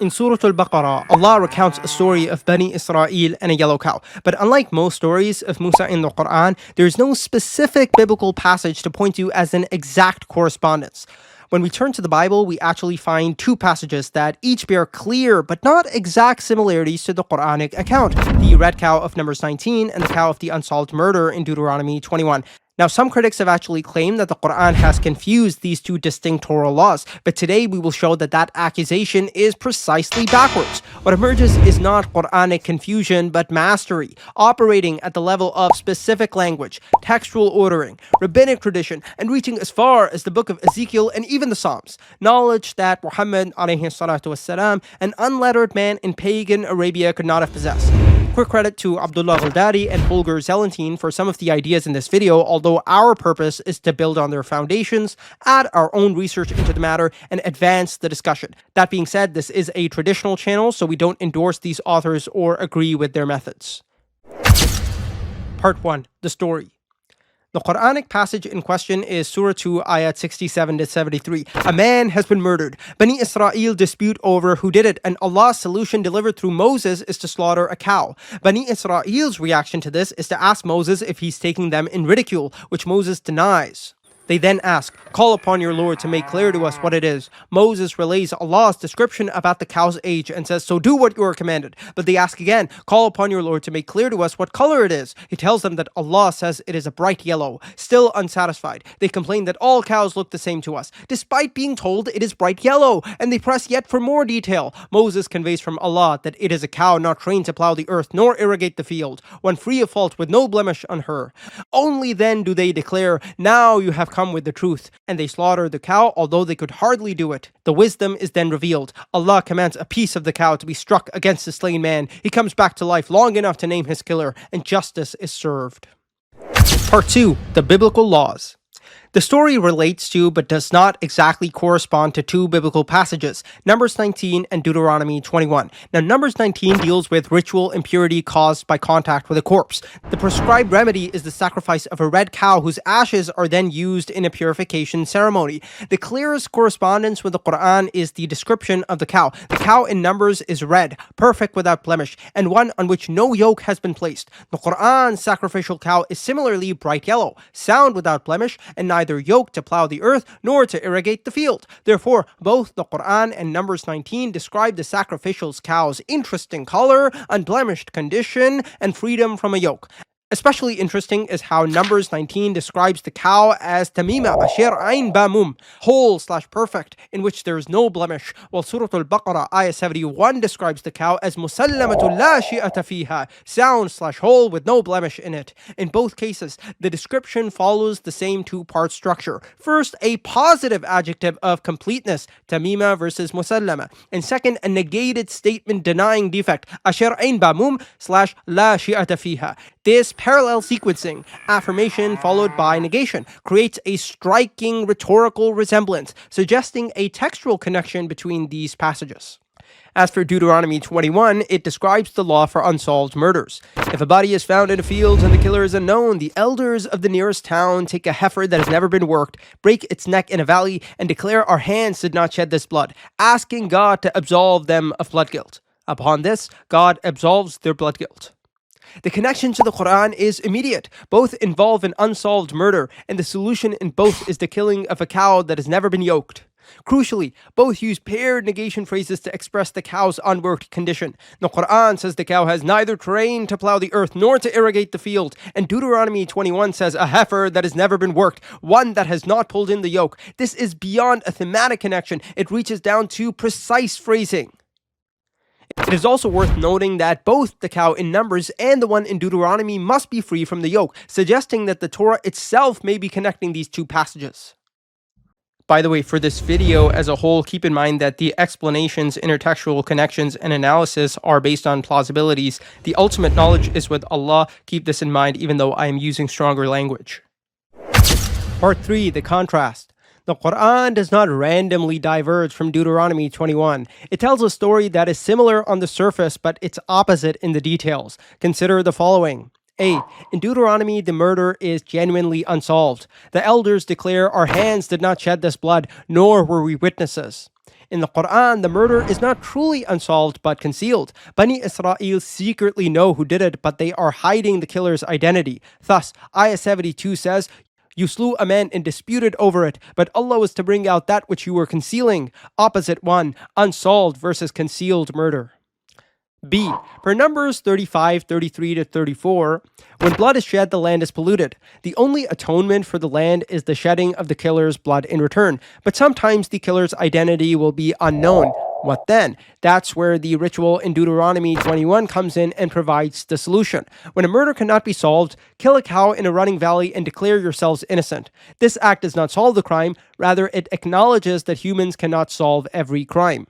In Surah Al-Baqarah, Allah recounts a story of Bani Israel and a yellow cow. But unlike most stories of Musa in the Quran, there is no specific biblical passage to point to as an exact correspondence. When we turn to the Bible, we actually find two passages that each bear clear but not exact similarities to the Quranic account: the red cow of Numbers 19 and the cow of the unsolved murder in Deuteronomy 21. Now, some critics have actually claimed that the Quran has confused these two distinct Torah laws, but today we will show that that accusation is precisely backwards. What emerges is not Quranic confusion, but mastery, operating at the level of specific language, textual ordering, rabbinic tradition, and reaching as far as the book of Ezekiel and even the Psalms. Knowledge that Muhammad, ﷺ, an unlettered man in pagan Arabia, could not have possessed. Quick credit to Abdullah Ghuldari and Holger Zelentine for some of the ideas in this video, although our purpose is to build on their foundations, add our own research into the matter, and advance the discussion. That being said, this is a traditional channel, so we don't endorse these authors or agree with their methods. Part 1. The story. The Quranic passage in question is Surah 2, ayat 67-73. A man has been murdered. Bani Israel dispute over who did it, and Allah's solution delivered through Moses is to slaughter a cow. Bani Israel's reaction to this is to ask Moses if he's taking them in ridicule, which Moses denies. They then ask, "Call upon your Lord to make clear to us what it is." Moses relays Allah's description about the cow's age and says, "So do what you are commanded." But they ask again, "Call upon your Lord to make clear to us what color it is." He tells them that Allah says it is a bright yellow. Still unsatisfied, they complain that all cows look the same to us, despite being told it is bright yellow, and they press yet for more detail. Moses conveys from Allah that it is a cow not trained to plow the earth nor irrigate the field, one free of fault with no blemish on her. Only then do they declare, "Now you have come with the truth," and they slaughter the cow, although they could hardly do it. The wisdom is then revealed. Allah commands a piece of the cow to be struck against the slain man. He comes back to life long enough to name his killer, and justice is served. Part 2. The Biblical Laws. The story relates to, but does not exactly correspond to, two biblical passages, Numbers 19 and Deuteronomy 21. Now, Numbers 19 deals with ritual impurity caused by contact with a corpse. The prescribed remedy is the sacrifice of a red cow whose ashes are then used in a purification ceremony. The clearest correspondence with the Quran is the description of the cow. The cow in Numbers is red, perfect without blemish, and one on which no yoke has been placed. The Quran's sacrificial cow is similarly bright yellow, sound without blemish, and neither yoked to plow the earth nor to irrigate the field. Therefore, both the Quran and Numbers 19 describe the sacrificial cow's interesting color, unblemished condition, and freedom from a yoke. Especially interesting is how Numbers 19 describes the cow as tamima, ashir ain bamum, whole/perfect, in which there is no blemish, while Surah Al-Baqarah ayah 71 describes the cow as musallamatul la shi'ata fiha, sound/whole with no blemish in it. In both cases, the description follows the same two-part structure. First, a positive adjective of completeness, tamima versus musallama, and second, a negated statement denying defect, ashir ain bamum/la shi'ata fiha. This parallel sequencing, affirmation followed by negation, creates a striking rhetorical resemblance, suggesting a textual connection between these passages. As for Deuteronomy 21, it describes the law for unsolved murders. If a body is found in a field and the killer is unknown, the elders of the nearest town take a heifer that has never been worked, break its neck in a valley, and declare, "Our hands did not shed this blood," asking God to absolve them of blood guilt. Upon this, God absolves their blood guilt. The connection to the Quran is immediate. Both involve an unsolved murder, and the solution in both is the killing of a cow that has never been yoked. Crucially, both use paired negation phrases to express the cow's unworked condition. The Quran says the cow has neither trained to plow the earth nor to irrigate the field, and Deuteronomy 21 says a heifer that has never been worked, one that has not pulled in the yoke. This is beyond a thematic connection. It reaches down to precise phrasing. It is also worth noting that both the cow in Numbers and the one in Deuteronomy must be free from the yoke, suggesting that the Torah itself may be connecting these two passages. By the way, for this video as a whole, keep in mind that the explanations, intertextual connections, and analysis are based on plausibilities. The ultimate knowledge is with Allah. Keep this in mind, even though I am using stronger language. Part 3. The contrast. The Quran does not randomly diverge from Deuteronomy 21. It tells a story that is similar on the surface, but it's opposite in the details. Consider the following. A. In Deuteronomy, the murder is genuinely unsolved. The elders declare, "Our hands did not shed this blood, nor were we witnesses." In the Quran, the murder is not truly unsolved but concealed. Bani Israel secretly know who did it, but they are hiding the killer's identity. Thus, Ayah 72 says, "You slew a man and disputed over it, but Allah was to bring out that which you were concealing." Opposite 1, unsolved versus concealed murder. B. Per Numbers 35, 33 to 34, when blood is shed, the land is polluted. The only atonement for the land is the shedding of the killer's blood in return. But sometimes the killer's identity will be unknown. What then? That's where the ritual in Deuteronomy 21 comes in and provides the solution. When a murder cannot be solved, kill a cow in a running valley and declare yourselves innocent. This act does not solve the crime, rather it acknowledges that humans cannot solve every crime.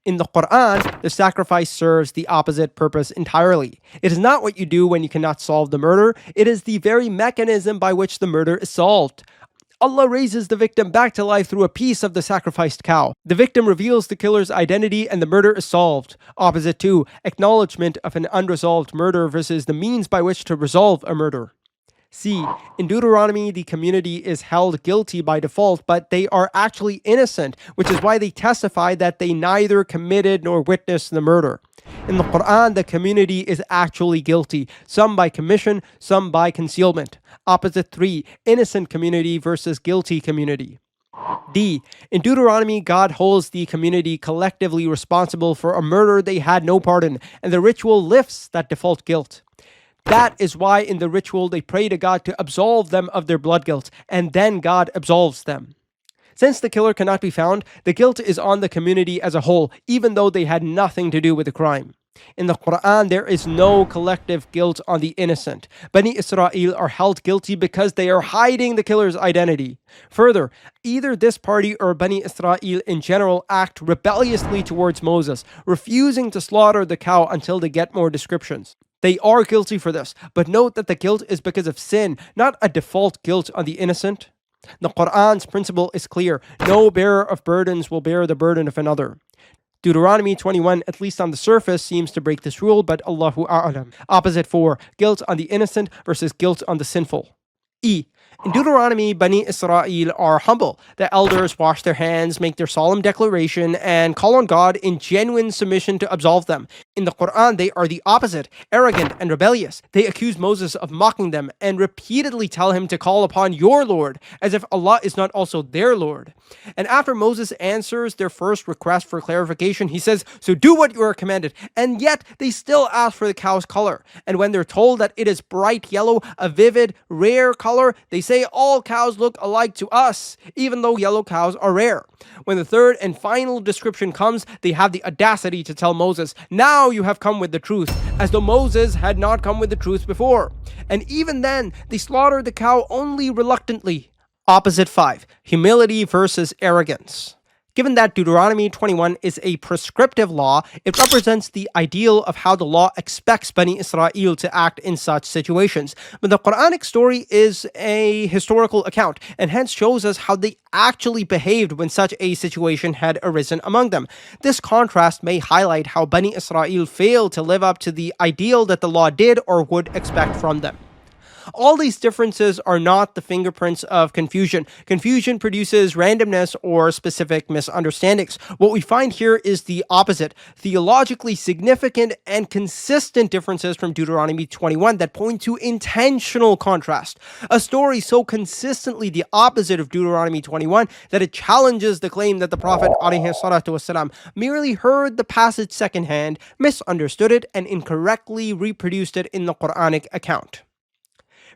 In the Quran, the sacrifice serves the opposite purpose entirely. It is not what you do when you cannot solve the murder, it is the very mechanism by which the murder is solved. Allah raises the victim back to life through a piece of the sacrificed cow. The victim reveals the killer's identity and the murder is solved. Opposite 2, acknowledgement of an unresolved murder versus the means by which to resolve a murder. C. In Deuteronomy, the community is held guilty by default, but they are actually innocent, which is why they testify that they neither committed nor witnessed the murder. In the Quran, the community is actually guilty, some by commission, some by concealment. Opposite 3, innocent community versus guilty community. D. In Deuteronomy, God holds the community collectively responsible for a murder they had no part in, and the ritual lifts that default guilt. That is why in the ritual they pray to God to absolve them of their blood guilt, and then God absolves them. Since the killer cannot be found, the guilt is on the community as a whole, even though they had nothing to do with the crime. In the Quran, there is no collective guilt on the innocent. Bani Israel are held guilty because they are hiding the killer's identity. Further, either this party or Bani Israel in general act rebelliously towards Moses, refusing to slaughter the cow until they get more descriptions. They are guilty for this, but note that the guilt is because of sin, not a default guilt on the innocent. The Quran's principle is clear. No bearer of burdens will bear the burden of another. Deuteronomy 21, at least on the surface, seems to break this rule, but Allahu A'lam. Opposite 4, guilt on the innocent versus guilt on the sinful. E. In Deuteronomy, Bani Israel are humble. The elders wash their hands, make their solemn declaration, and call on God in genuine submission to absolve them. In the Quran, they are the opposite, arrogant and rebellious. They accuse Moses of mocking them and repeatedly tell him to call upon your Lord, as if Allah is not also their Lord. And after Moses answers their first request for clarification, he says, "So do what you are commanded." And yet, they still ask for the cow's color. And when they're told that it is bright yellow, a vivid, rare color, they say all cows look alike to us, even though yellow cows are rare. When the third and final description comes, they have the audacity to tell Moses, "Now you have come with the truth," as though Moses had not come with the truth before. And even then, they slaughter the cow only reluctantly. Opposite 5, humility versus arrogance. Given that Deuteronomy 21 is a prescriptive law, it represents the ideal of how the law expects Bani Israel to act in such situations. But the Quranic story is a historical account, and hence shows us how they actually behaved when such a situation had arisen among them. This contrast may highlight how Bani Israel failed to live up to the ideal that the law did or would expect from them. All these differences are not the fingerprints of confusion. Confusion produces randomness or specific misunderstandings. What we find here is the opposite, theologically significant and consistent differences from Deuteronomy 21 that point to intentional contrast. A story so consistently the opposite of Deuteronomy 21 that it challenges the claim that the Prophet ﷺ merely heard the passage secondhand, misunderstood it, and incorrectly reproduced it in the Quranic account.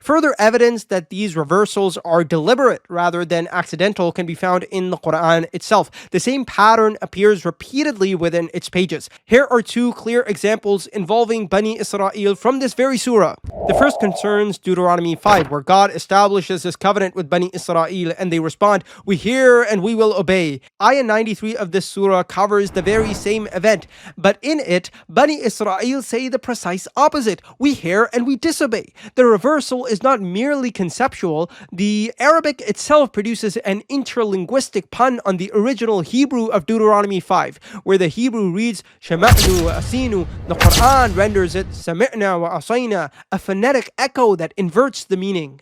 Further evidence that these reversals are deliberate rather than accidental can be found in the Quran itself. The same pattern appears repeatedly within its pages. Here are 2 clear examples involving Bani Israel from this very surah. The first concerns Deuteronomy 5, where God establishes his covenant with Bani Israel and they respond, "We hear and we will obey." Ayah 93 of this surah covers the very same event, but in it, Bani Israel say the precise opposite. "We hear and we disobey." The reversal is not merely conceptual. The Arabic itself produces an interlinguistic pun on the original Hebrew of Deuteronomy 5, where the Hebrew reads "Shama'nu wa asinu." The Quran renders it "Sami'na wa asayna," a phonetic echo that inverts the meaning.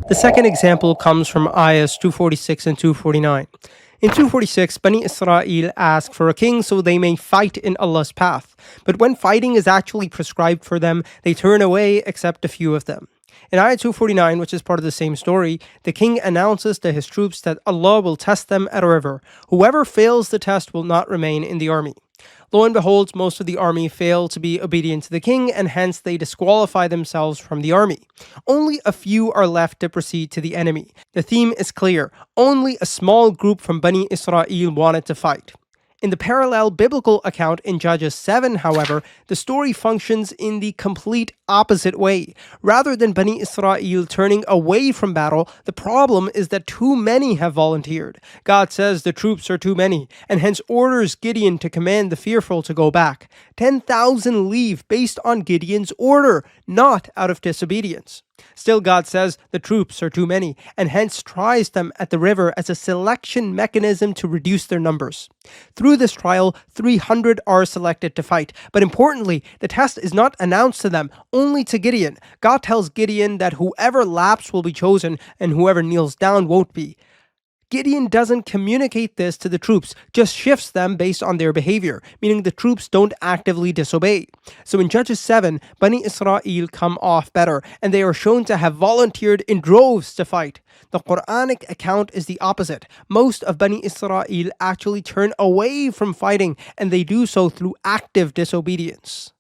The second example comes from ayahs 246 and 249. In 246, Bani Israel ask for a king so they may fight in Allah's path. But when fighting is actually prescribed for them, they turn away except a few of them. In Ayah 249, which is part of the same story, the king announces to his troops that Allah will test them at a river. Whoever fails the test will not remain in the army. Lo and behold, most of the army fail to be obedient to the king, and hence they disqualify themselves from the army. Only a few are left to proceed to the enemy. The theme is clear. Only a small group from Bani Israel wanted to fight. In the parallel biblical account in Judges 7, however, the story functions in the complete opposite way. Rather than Bani Israel turning away from battle, the problem is that too many have volunteered. God says the troops are too many, and hence orders Gideon to command the fearful to go back. 10,000 leave based on Gideon's order, not out of disobedience. Still, God says the troops are too many, and hence tries them at the river as a selection mechanism to reduce their numbers. Through this trial, 300 are selected to fight, but importantly, the test is not announced to them, only to Gideon. God tells Gideon that whoever laps will be chosen, and whoever kneels down won't be. Gideon doesn't communicate this to the troops, just shifts them based on their behavior, meaning the troops don't actively disobey. So in Judges 7, Bani Israel come off better, and they are shown to have volunteered in droves to fight. The Quranic account is the opposite. Most of Bani Israel actually turn away from fighting, and they do so through active disobedience.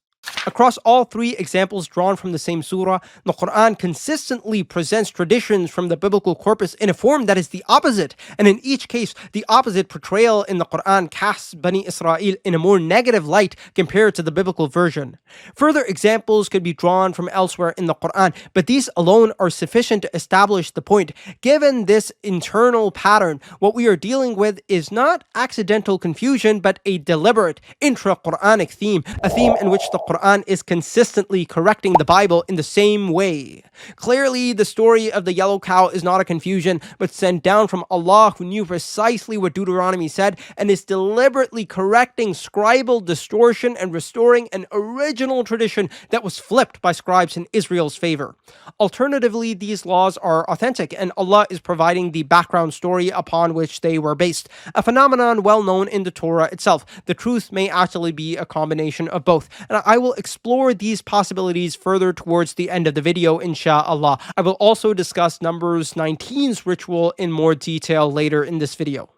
Across all three examples drawn from the same surah, the Quran consistently presents traditions from the biblical corpus in a form that is the opposite, and in each case, the opposite portrayal in the Quran casts Bani Israel in a more negative light compared to the biblical version. Further examples could be drawn from elsewhere in the Quran, but these alone are sufficient to establish the point. Given this internal pattern, what we are dealing with is not accidental confusion, but a deliberate intra-Quranic theme, a theme in which the Quran is consistently correcting the Bible in the same way. Clearly, the story of the yellow cow is not a confusion, but sent down from Allah, who knew precisely what Deuteronomy said and is deliberately correcting scribal distortion and restoring an original tradition that was flipped by scribes in Israel's favor. Alternatively, these laws are authentic, and Allah is providing the background story upon which they were based, a phenomenon well known in the Torah itself. The truth may actually be a combination of both, and I will explore these possibilities further towards the end of the video, inshallah. I will also discuss Numbers 19's ritual in more detail later in this video.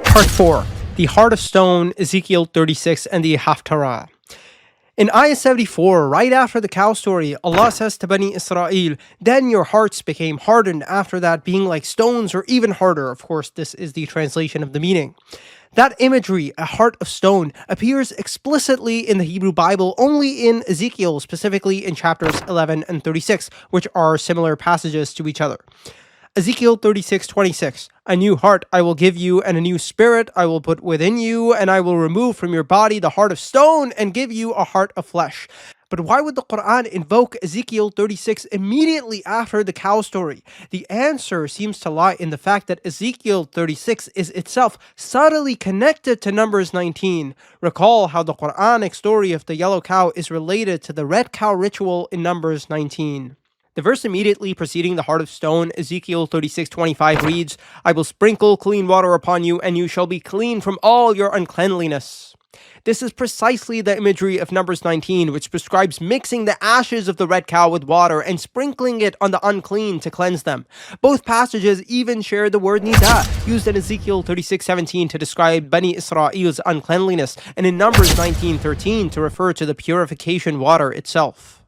Part 4. The Heart of Stone, Ezekiel 36, and the Haftarah. In Ayah 74, right after the cow story, Allah says to Bani Israel, "Then your hearts became hardened, after that being like stones or even harder." Of course, this is the translation of the meaning. That imagery, a heart of stone, appears explicitly in the Hebrew Bible only in Ezekiel, specifically in chapters 11 and 36, which are similar passages to each other. Ezekiel 36:26, "A new heart I will give you, and a new spirit I will put within you, and I will remove from your body the heart of stone and give you a heart of flesh." But why would the Quran invoke Ezekiel 36 immediately after the cow story? The answer seems to lie in the fact that Ezekiel 36 is itself subtly connected to Numbers 19. Recall how the Quranic story of the yellow cow is related to the red cow ritual in Numbers 19. The verse immediately preceding the heart of stone, Ezekiel 36:25 reads, "I will sprinkle clean water upon you, and you shall be clean from all your uncleanliness." This is precisely the imagery of Numbers 19, which prescribes mixing the ashes of the red cow with water and sprinkling it on the unclean to cleanse them. Both passages even share the word nida, used in Ezekiel 36:17 to describe Bani Israel's uncleanliness, and in Numbers 19:13 to refer to the purification water itself.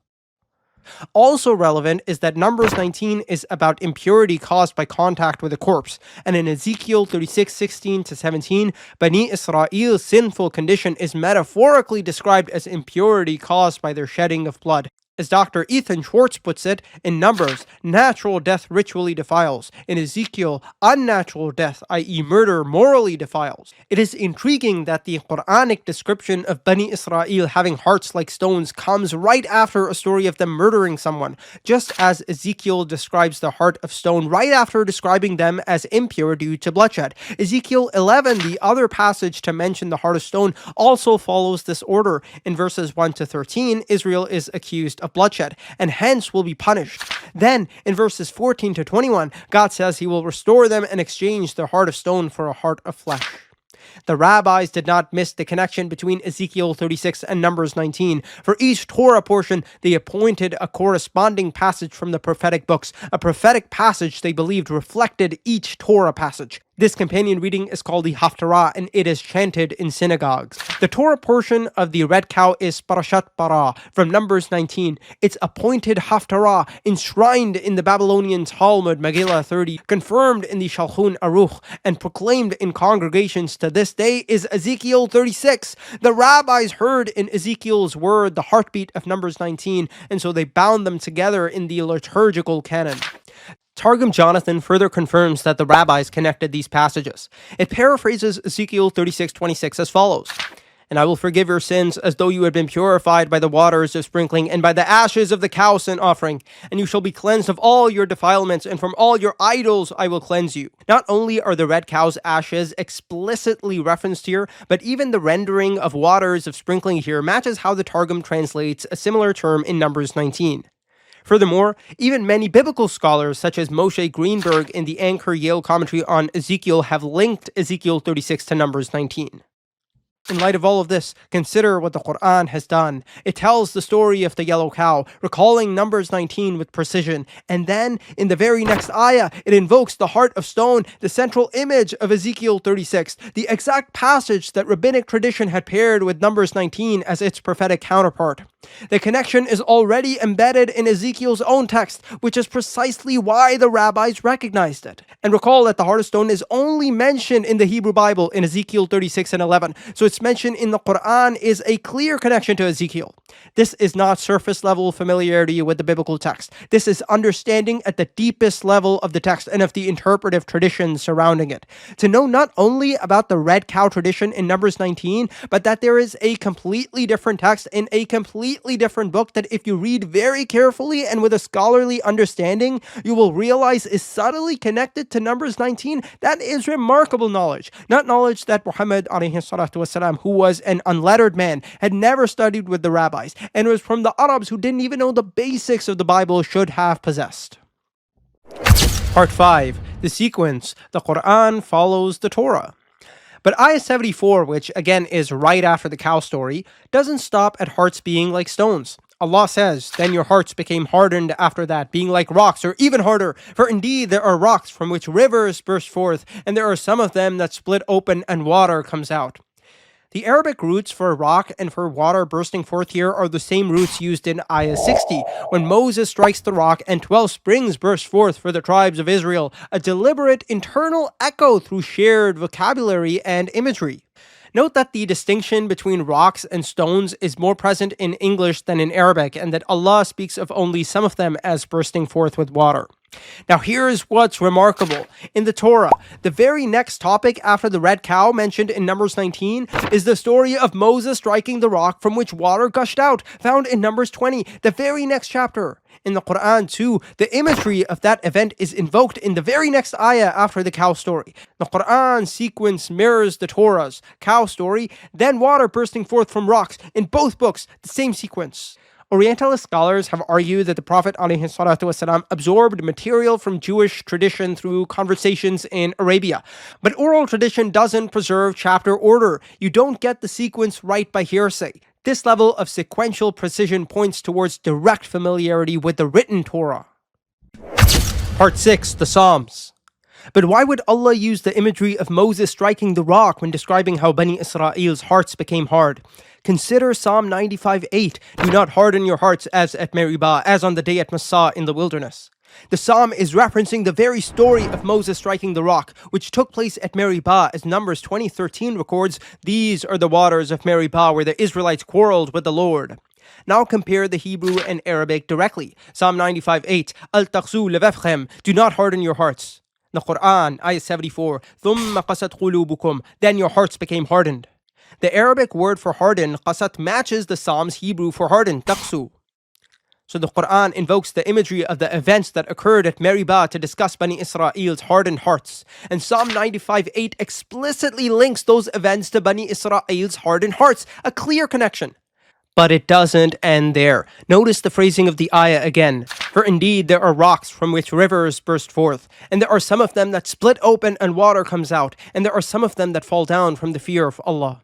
Also relevant is that Numbers 19 is about impurity caused by contact with a corpse, and in Ezekiel 36:16-17, Bani Israel's sinful condition is metaphorically described as impurity caused by their shedding of blood. As Dr. Ethan Schwartz puts it, in Numbers, natural death ritually defiles. In Ezekiel, unnatural death, i.e. murder, morally defiles. It is intriguing that the Quranic description of Bani Israel having hearts like stones comes right after a story of them murdering someone, just as Ezekiel describes the heart of stone right after describing them as impure due to bloodshed. Ezekiel 11, the other passage to mention the heart of stone, also follows this order. In verses 1-13, Israel is accused of of bloodshed, and hence will be punished. Then, in verses 14 to 21, God says he will restore them and exchange their heart of stone for a heart of flesh. The rabbis did not miss the connection between Ezekiel 36 and Numbers 19. For each Torah portion, they appointed a corresponding passage from the prophetic books, a prophetic passage they believed reflected each Torah passage. This companion reading is called the Haftarah, and it is chanted in synagogues. The Torah portion of the red cow is Parashat Parah from Numbers 19. It's appointed Haftarah, enshrined in the Babylonian Talmud Megillah 30, confirmed in the Shulchan Aruch, and proclaimed in congregations to this day is Ezekiel 36. The rabbis heard in Ezekiel's word the heartbeat of Numbers 19, and so they bound them together in the liturgical canon. Targum Jonathan further confirms that the rabbis connected these passages. It paraphrases Ezekiel 36:26 as follows: "And I will forgive your sins as though you had been purified by the waters of sprinkling and by the ashes of the cow sin offering. And you shall be cleansed of all your defilements, and from all your idols I will cleanse you." Not only are the red cow's ashes explicitly referenced here, but even the rendering of waters of sprinkling here matches how the Targum translates a similar term in Numbers 19. Furthermore, even many biblical scholars, such as Moshe Greenberg in the Anchor Yale commentary on Ezekiel, have linked Ezekiel 36 to Numbers 19. In light of all of this, consider what the Quran has done. It tells the story of the yellow cow, recalling Numbers 19 with precision. And then, in the very next ayah, it invokes the heart of stone, the central image of Ezekiel 36, the exact passage that rabbinic tradition had paired with Numbers 19 as its prophetic counterpart. The connection is already embedded in Ezekiel's own text, which is precisely why the rabbis recognized it. And recall that the heart of stone is only mentioned in the Hebrew Bible in Ezekiel 36 and 11, so its mention in the Quran is a clear connection to Ezekiel. This is not surface level familiarity with the biblical text. This is understanding at the deepest level of the text and of the interpretive tradition surrounding it. To know not only about the red cow tradition in Numbers 19, but that there is a completely different text in a completely different book that if you read very carefully and with a scholarly understanding, you will realize is subtly connected to Numbers 19. That is remarkable knowledge. Not knowledge that Muhammad ﷺ, who was an unlettered man, had never studied with the rabbis, and was from the Arabs who didn't even know the basics of the Bible should have possessed. Part 5. The sequence. The Quran follows the Torah. But Ayah 74, which again is right after the cow story, doesn't stop at hearts being like stones. Allah says, "Then your hearts became hardened after that, being like rocks, or even harder. For indeed there are rocks from which rivers burst forth, and there are some of them that split open and water comes out." The Arabic roots for rock and for water bursting forth here are the same roots used in Ayah 60, when Moses strikes the rock and 12 springs burst forth for the tribes of Israel, a deliberate internal echo through shared vocabulary and imagery. Note that the distinction between rocks and stones is more present in English than in Arabic, and that Allah speaks of only some of them as bursting forth with water. Now here's what's remarkable. In the Torah, the very next topic after the red cow mentioned in Numbers 19 is the story of Moses striking the rock from which water gushed out, found in Numbers 20, the very next chapter. In the Quran too, the imagery of that event is invoked in the very next ayah after the cow story. The Quran sequence mirrors the Torah's cow story, then water bursting forth from rocks. In both books, the same sequence. Orientalist scholars have argued that the Prophet ﷺ absorbed material from Jewish tradition through conversations in Arabia. But oral tradition doesn't preserve chapter order. You don't get the sequence right by hearsay. This level of sequential precision points towards direct familiarity with the written Torah. Part 6. The Psalms. But why would Allah use the imagery of Moses striking the rock when describing how Bani Israel's hearts became hard? Consider Psalm 95:8. Do not harden your hearts as at Meribah, as on the day at Massah in the wilderness. The psalm is referencing the very story of Moses striking the rock, which took place at Meribah, as Numbers 20:13 records, "These are the waters of Meribah where the Israelites quarreled with the Lord." Now compare the Hebrew and Arabic directly. Psalm 95:8, "Al taqsu levafchem, do not harden your hearts." The Quran, Ayah 74, ثُمَّ قَسَتْ قُلُوبُكُمْ, then your hearts became hardened. The Arabic word for harden, qasat, matches the Psalm's Hebrew for harden, taqsu. So the Quran invokes the imagery of the events that occurred at Meribah to discuss Bani Israel's hardened hearts. And Psalm 95:8 explicitly links those events to Bani Israel's hardened hearts, a clear connection. But it doesn't end there. Notice the phrasing of the ayah again. For indeed there are rocks from which rivers burst forth, and there are some of them that split open and water comes out, and there are some of them that fall down from the fear of Allah.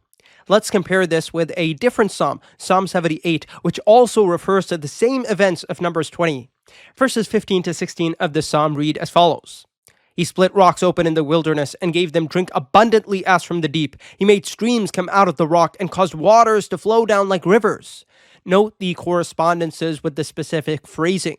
Let's compare this with a different psalm, Psalm 78, which also refers to the same events of Numbers 20. Verses 15 to 16 of this psalm read as follows. He split rocks open in the wilderness and gave them drink abundantly as from the deep. He made streams come out of the rock and caused waters to flow down like rivers. Note the correspondences with the specific phrasing.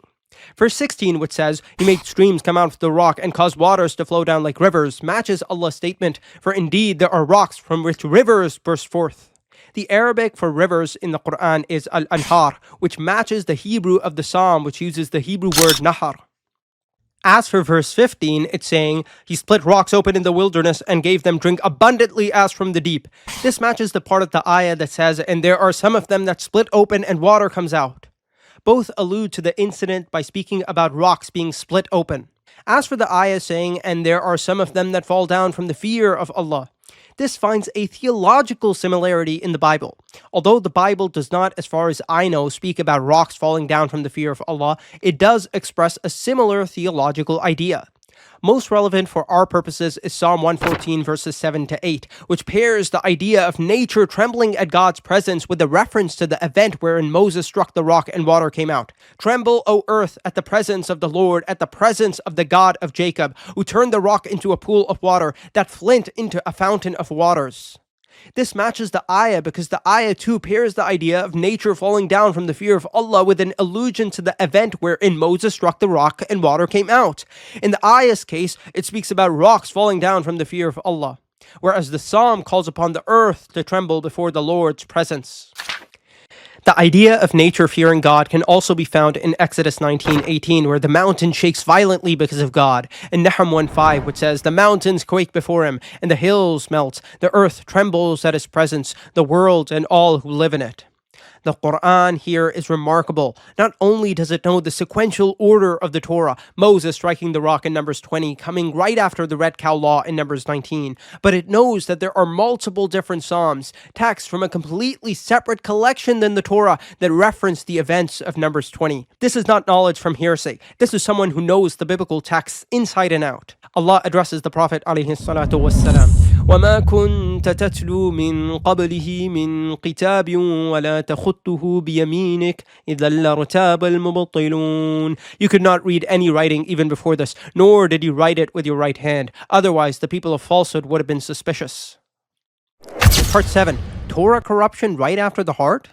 Verse 16, which says, He made streams come out of the rock and caused waters to flow down like rivers, matches Allah's statement, For indeed there are rocks from which rivers burst forth. The Arabic for rivers in the Quran is al-anhar, which matches the Hebrew of the psalm, which uses the Hebrew word nahar. As for verse 15, it's saying, He split rocks open in the wilderness and gave them drink abundantly as from the deep. This matches the part of the ayah that says, And there are some of them that split open and water comes out. Both allude to the incident by speaking about rocks being split open. As for the ayah saying, And there are some of them that fall down from the fear of Allah, this finds a theological similarity in the Bible. Although the Bible does not, as far as I know, speak about rocks falling down from the fear of Allah, it does express a similar theological idea. Most relevant for our purposes is Psalm 114 verses 7 to 8, which pairs the idea of nature trembling at God's presence with a reference to the event wherein Moses struck the rock and water came out. Tremble, O earth, at the presence of the Lord, at the presence of the God of Jacob, who turned the rock into a pool of water, that flint into a fountain of waters. This matches the ayah because the ayah too pairs the idea of nature falling down from the fear of Allah with an allusion to the event wherein Moses struck the rock and water came out. In the ayah's case, it speaks about rocks falling down from the fear of Allah, whereas the psalm calls upon the earth to tremble before the Lord's presence. The idea of nature fearing God can also be found in Exodus 19:18, where the mountain shakes violently because of God, and Nahum 1:5, which says, The mountains quake before him, and the hills melt, the earth trembles at his presence, the world and all who live in it. The Quran here is remarkable. Not only does it know the sequential order of the Torah, Moses striking the rock in Numbers 20, coming right after the red cow law in Numbers 19, but it knows that there are multiple different psalms, texts from a completely separate collection than the Torah that reference the events of Numbers 20. This is not knowledge from hearsay. This is someone who knows the biblical texts inside and out. Allah addresses the Prophet ﷺ. وَمَا كُنْتَ تَتْلُو مِنْ قَبْلِهِ مِنْ كِتَابٍ وَلَا تَخُطُّهُ بِيَمِينِكَ إِذًا لَارْتَابَ الْمُبْطِلُونَ. You could not read any writing even before this, nor did you write it with your right hand. Otherwise, the people of falsehood would have been suspicious. Part 7. Torah corruption right after the heart?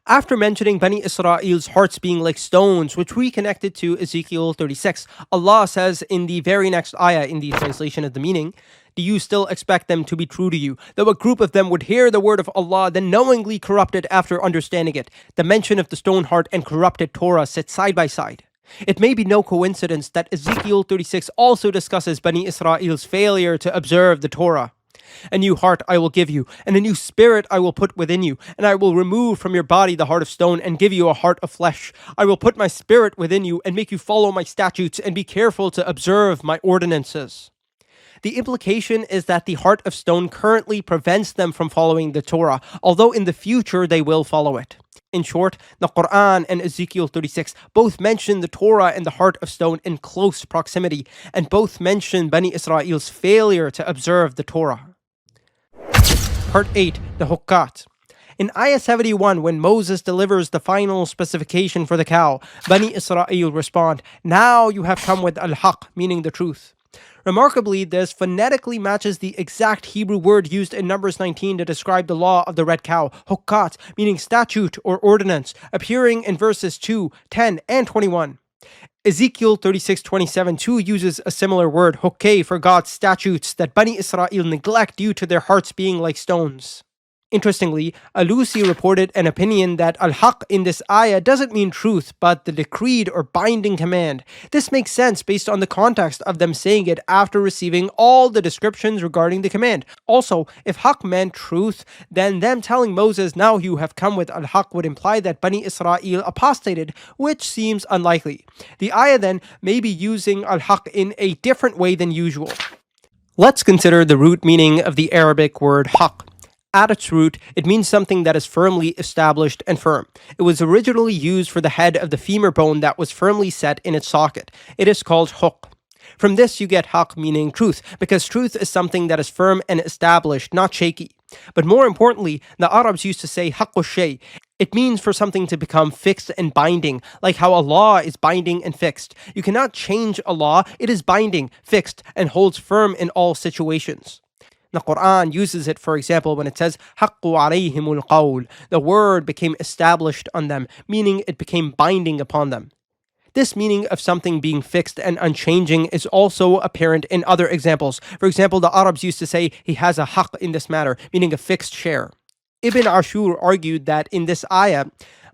After mentioning Bani Israel's hearts being like stones, which we connected to Ezekiel 36, Allah says in the very next ayah in the translation of the meaning, Do you still expect them to be true to you, though a group of them would hear the word of Allah, then knowingly corrupt it after understanding it? The mention of the stone heart and corrupted Torah sit side by side. It may be no coincidence that Ezekiel 36 also discusses Bani Israel's failure to observe the Torah. A new heart I will give you, and a new spirit I will put within you, and I will remove from your body the heart of stone and give you a heart of flesh. I will put my spirit within you and make you follow my statutes and be careful to observe my ordinances. The implication is that the heart of stone currently prevents them from following the Torah, although in the future they will follow it. In short, the Quran and Ezekiel 36 both mention the Torah and the heart of stone in close proximity, and both mention Bani Israel's failure to observe the Torah. Part 8. The Huqqat. In Ayah 71, when Moses delivers the final specification for the cow, Bani Israel respond, Now you have come with al-haq, meaning the truth. Remarkably, this phonetically matches the exact Hebrew word used in Numbers 19 to describe the law of the red cow, Huqqat, meaning statute or ordinance, appearing in verses 2, 10, and 21. Ezekiel 36:27 too uses a similar word, Huqqat, for God's statutes that Bani Israel neglect due to their hearts being like stones. Interestingly, Alusi reported an opinion that al-haq in this ayah doesn't mean truth, but the decreed or binding command. This makes sense based on the context of them saying it after receiving all the descriptions regarding the command. Also, if haq meant truth, then them telling Moses, now you have come with al-haq, would imply that Bani Israel apostated, which seems unlikely. The ayah then may be using al-haq in a different way than usual. Let's consider the root meaning of the Arabic word haq. At its root, it means something that is firmly established and firm. It was originally used for the head of the femur bone that was firmly set in its socket. It is called hukk. From this you get haqq, meaning truth, because truth is something that is firm and established, not shaky. But more importantly, the Arabs used to say haqqu shay. It means for something to become fixed and binding, like how a law is binding and fixed. You cannot change a law, it is binding, fixed, and holds firm in all situations. The Quran uses it, for example, when it says, حَقُّ عَلَيْهِمُ الْقَوْلِ. The word became established on them, meaning it became binding upon them. This meaning of something being fixed and unchanging is also apparent in other examples. For example, the Arabs used to say, he has a haqq in this matter, meaning a fixed share. Ibn Ashur argued that in this ayah,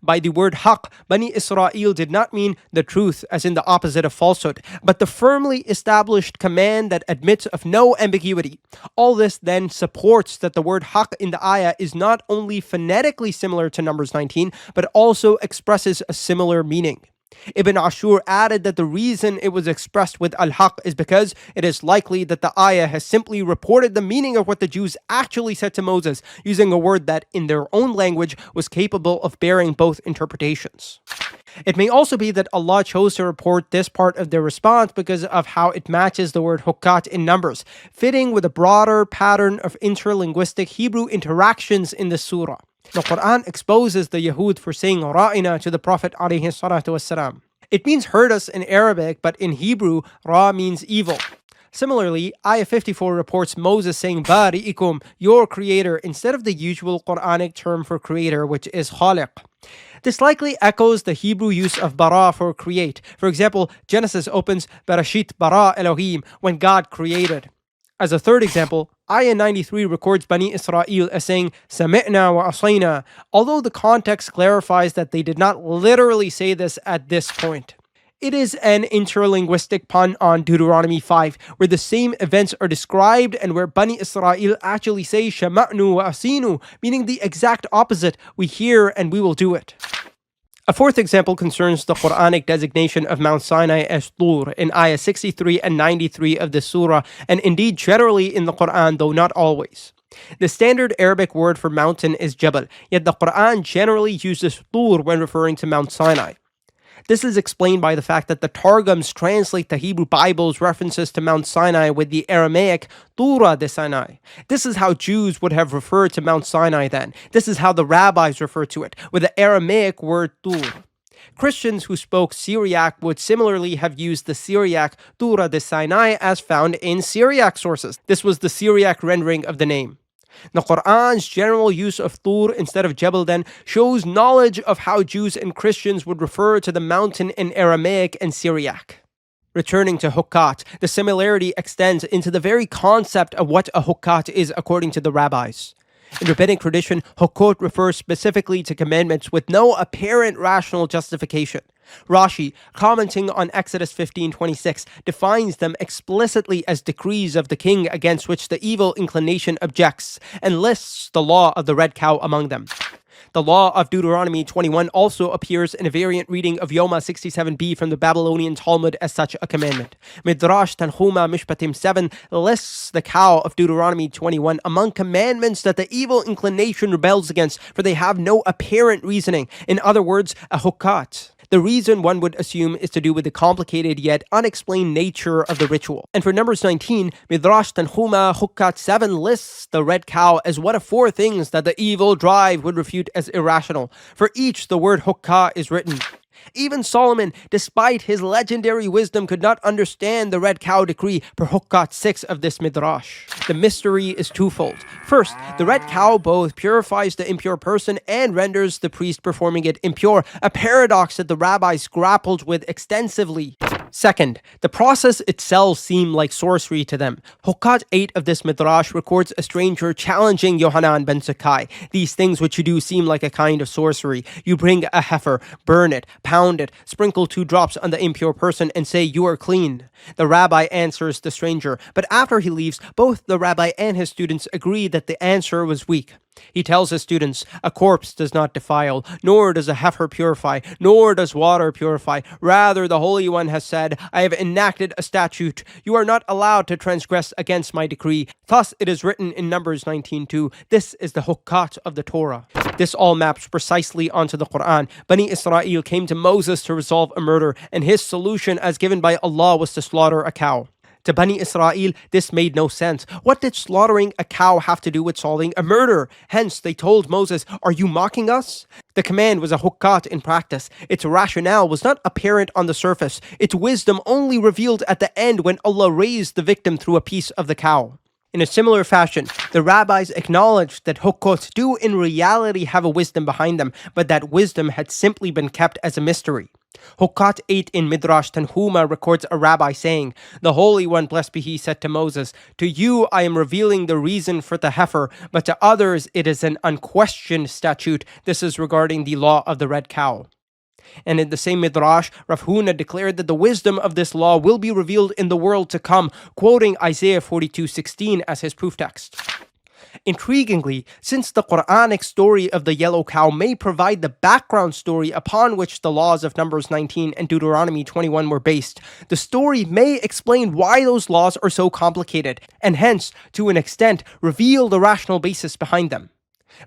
by the word haqq, Bani Israel did not mean the truth as in the opposite of falsehood, but the firmly established command that admits of no ambiguity. All this then supports that the word haqq in the ayah is not only phonetically similar to Numbers 19, but also expresses a similar meaning. Ibn Ashur added that the reason it was expressed with al-haq is because it is likely that the ayah has simply reported the meaning of what the Jews actually said to Moses, using a word that, in their own language, was capable of bearing both interpretations. It may also be that Allah chose to report this part of their response because of how it matches the word Huqqat in Numbers, fitting with a broader pattern of interlinguistic Hebrew interactions in the surah. The Quran exposes the Yahud for saying Ra'ina to the Prophet ﷺ. It means heard us in Arabic, but in Hebrew, Ra means evil. Similarly, Ayah 54 reports Moses saying Bari'ikum, your creator, instead of the usual Quranic term for creator, which is Khaliq. This likely echoes the Hebrew use of bara for create. For example, Genesis opens Bereshit bara Elohim, when God created. As a third example, Ayah 93 records Bani Israel as saying, Sami'na wa asayna, although the context clarifies that they did not literally say this at this point. It is an interlinguistic pun on Deuteronomy 5, where the same events are described and where Bani Israel actually say, Shama'nu wa asinu, meaning the exact opposite, we hear and we will do it. A fourth example concerns the Quranic designation of Mount Sinai as Tur in Ayah 63 and 93 of the surah, and indeed generally in the Quran, though not always. The standard Arabic word for mountain is Jabal, yet the Quran generally uses Tur when referring to Mount Sinai. This is explained by the fact that the Targums translate the Hebrew Bible's references to Mount Sinai with the Aramaic Tura de Sinai. This is how Jews would have referred to Mount Sinai then. This is how the rabbis refer to it, with the Aramaic word Tur. Christians who spoke Syriac would similarly have used the Syriac Tura de Sinai as found in Syriac sources. This was the Syriac rendering of the name. The Quran's general use of Tur instead of Jabal then shows knowledge of how Jews and Christians would refer to the mountain in Aramaic and Syriac. Returning to Huqqat, the similarity extends into the very concept of what a Huqqat is according to the rabbis. In rabbinic tradition, Huqqat refers specifically to commandments with no apparent rational justification. Rashi, commenting on Exodus 15:26, defines them explicitly as decrees of the king against which the evil inclination objects, and lists the law of the red cow among them. The law of Deuteronomy 21 also appears in a variant reading of Yoma 67b from the Babylonian Talmud as such a commandment. Midrash Tanhuma Mishpatim 7 lists the cow of Deuteronomy 21 among commandments that the evil inclination rebels against, for they have no apparent reasoning. In other words, a Huqqat. The reason one would assume is to do with the complicated yet unexplained nature of the ritual. And for Numbers 19, Midrash Tanhuma Huqqat 7 lists the red cow as one of four things that the evil drive would refute as irrational. For each, the word Huqqat is written. Even Solomon, despite his legendary wisdom, could not understand the red cow decree per Huqqat 6 of this midrash. The mystery is twofold. First, the red cow both purifies the impure person and renders the priest performing it impure, a paradox that the rabbis grappled with extensively. Second, the process itself seemed like sorcery to them. Huqqat 8 of this midrash records a stranger challenging Yohanan ben Zakkai. These things which you do seem like a kind of sorcery. You bring a heifer, burn it, pound it, sprinkle 2 drops on the impure person, and say, you are clean. The rabbi answers the stranger, but after he leaves, both the rabbi and his students agree that the answer was weak. He tells his students, "A corpse does not defile, nor does a heifer purify, nor does water purify. Rather, the Holy One has said, I have enacted a statute. You are not allowed to transgress against my decree. Thus it is written in Numbers 19:2. This is the Huqqat of the Torah." This all maps precisely onto the Quran. Bani Israel came to Moses to resolve a murder, and his solution as given by Allah was to slaughter a cow. To Bani Israel, this made no sense. What did slaughtering a cow have to do with solving a murder? Hence, they told Moses, "Are you mocking us?" The command was a huqqat in practice. Its rationale was not apparent on the surface. Its wisdom only revealed at the end when Allah raised the victim through a piece of the cow. In a similar fashion, the rabbis acknowledged that huqqat do in reality have a wisdom behind them, but that wisdom had simply been kept as a mystery. Huqqat 8 in Midrash Tanhuma records a rabbi saying, "The Holy One, blessed be He, said to Moses, 'To you I am revealing the reason for the heifer, but to others it is an unquestioned statute. This is regarding the law of the red cow.'" And in the same Midrash, Rav Huna declared that the wisdom of this law will be revealed in the world to come, quoting Isaiah 42:16 as his proof text. Intriguingly, since the Quranic story of the yellow cow may provide the background story upon which the laws of Numbers 19 and Deuteronomy 21 were based, the story may explain why those laws are so complicated, and hence, to an extent, reveal the rational basis behind them.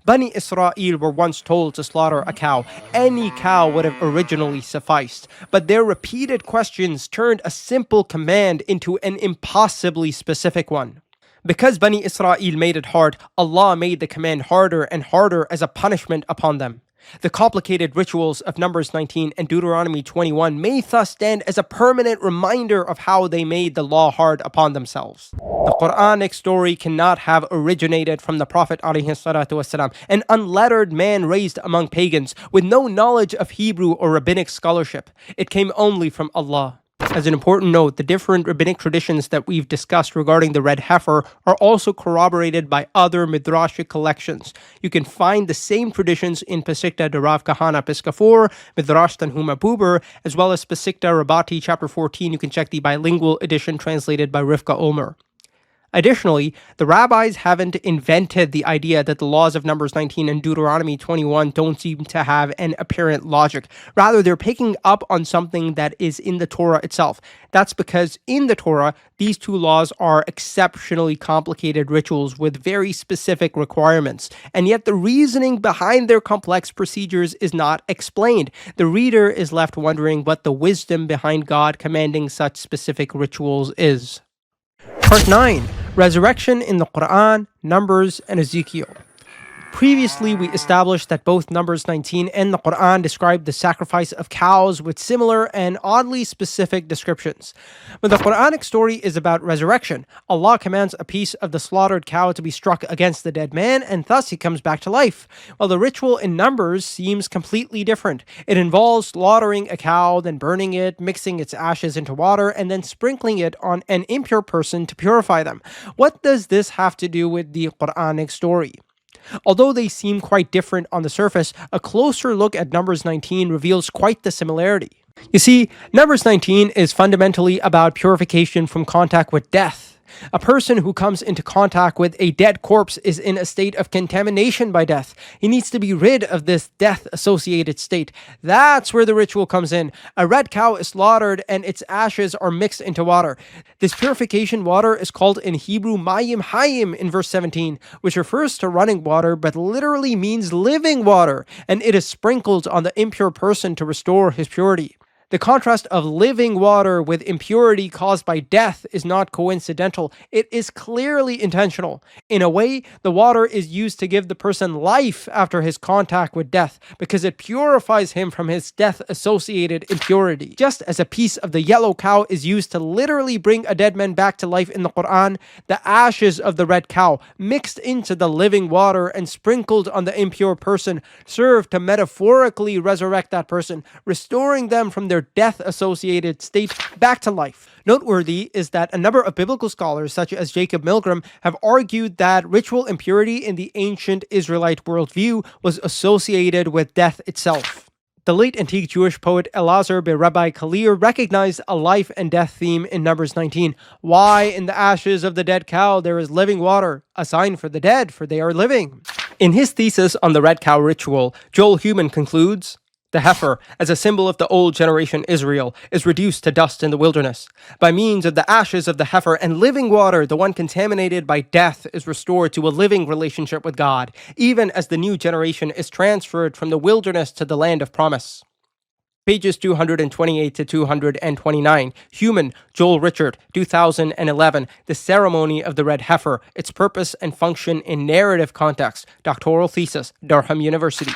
Bani Israel were once told to slaughter a cow. Any cow would have originally sufficed, but their repeated questions turned a simple command into an impossibly specific one. Because Bani Israel made it hard, Allah made the command harder and harder as a punishment upon them. The complicated rituals of Numbers 19 and Deuteronomy 21 may thus stand as a permanent reminder of how they made the law hard upon themselves. The Quranic story cannot have originated from the Prophet ﷺ, an unlettered man raised among pagans with no knowledge of Hebrew or rabbinic scholarship. It came only from Allah. As an important note, the different rabbinic traditions that we've discussed regarding the red heifer are also corroborated by other midrashic collections. You can find the same traditions in Pesikta de Rav Kahana Piska 4, Midrash Tanhuma Buber, as well as Pesikta Rabati chapter 14. You can check the bilingual edition translated by Rivka Ulmer. Additionally, the rabbis haven't invented the idea that the laws of Numbers 19 and Deuteronomy 21 don't seem to have an apparent logic. Rather, they're picking up on something that is in the Torah itself. That's because in the Torah, these two laws are exceptionally complicated rituals with very specific requirements, and yet the reasoning behind their complex procedures is not explained. The reader is left wondering what the wisdom behind God commanding such specific rituals is. Part 9. Resurrection in the Quran, Numbers, and Ezekiel. Previously, we established that both Numbers 19 and the Quran describe the sacrifice of cows with similar and oddly specific descriptions. But the Quranic story is about resurrection. Allah commands a piece of the slaughtered cow to be struck against the dead man, and thus he comes back to life. While the ritual in Numbers seems completely different. It involves slaughtering a cow, then burning it, mixing its ashes into water, and then sprinkling it on an impure person to purify them. What does this have to do with the Quranic story? Although they seem quite different on the surface, a closer look at Numbers 19 reveals quite the similarity. You see, Numbers 19 is fundamentally about purification from contact with death. A person who comes into contact with a dead corpse is in a state of contamination by death. He needs to be rid of this death-associated state. That's where the ritual comes in. A red cow is slaughtered and its ashes are mixed into water. This purification water is called in Hebrew mayim hayim in verse 17, which refers to running water but literally means living water, and it is sprinkled on the impure person to restore his purity. The contrast of living water with impurity caused by death is not coincidental. It is clearly intentional. In a way, the water is used to give the person life after his contact with death because it purifies him from his death-associated impurity. Just as a piece of the yellow cow is used to literally bring a dead man back to life in the Quran, the ashes of the red cow, mixed into the living water and sprinkled on the impure person, serve to metaphorically resurrect that person, restoring them from their death-associated state back to life. Noteworthy is that a number of biblical scholars, such as Jacob Milgram, have argued that ritual impurity in the ancient Israelite worldview was associated with death itself. The late antique Jewish poet Elazar ben Rabbi Kalir recognized a life and death theme in Numbers 19. Why in the ashes of the dead cow there is living water, a sign for the dead, for they are living. In his thesis on the red cow ritual, Joel Human concludes, "The heifer, as a symbol of the old generation Israel, is reduced to dust in the wilderness. By means of the ashes of the heifer and living water, the one contaminated by death is restored to a living relationship with God, even as the new generation is transferred from the wilderness to the land of promise." Pages 228 to 229. Human, Joel Richard, 2011. The Ceremony of the Red Heifer, Its Purpose and Function in Narrative Context. Doctoral Thesis, Durham University.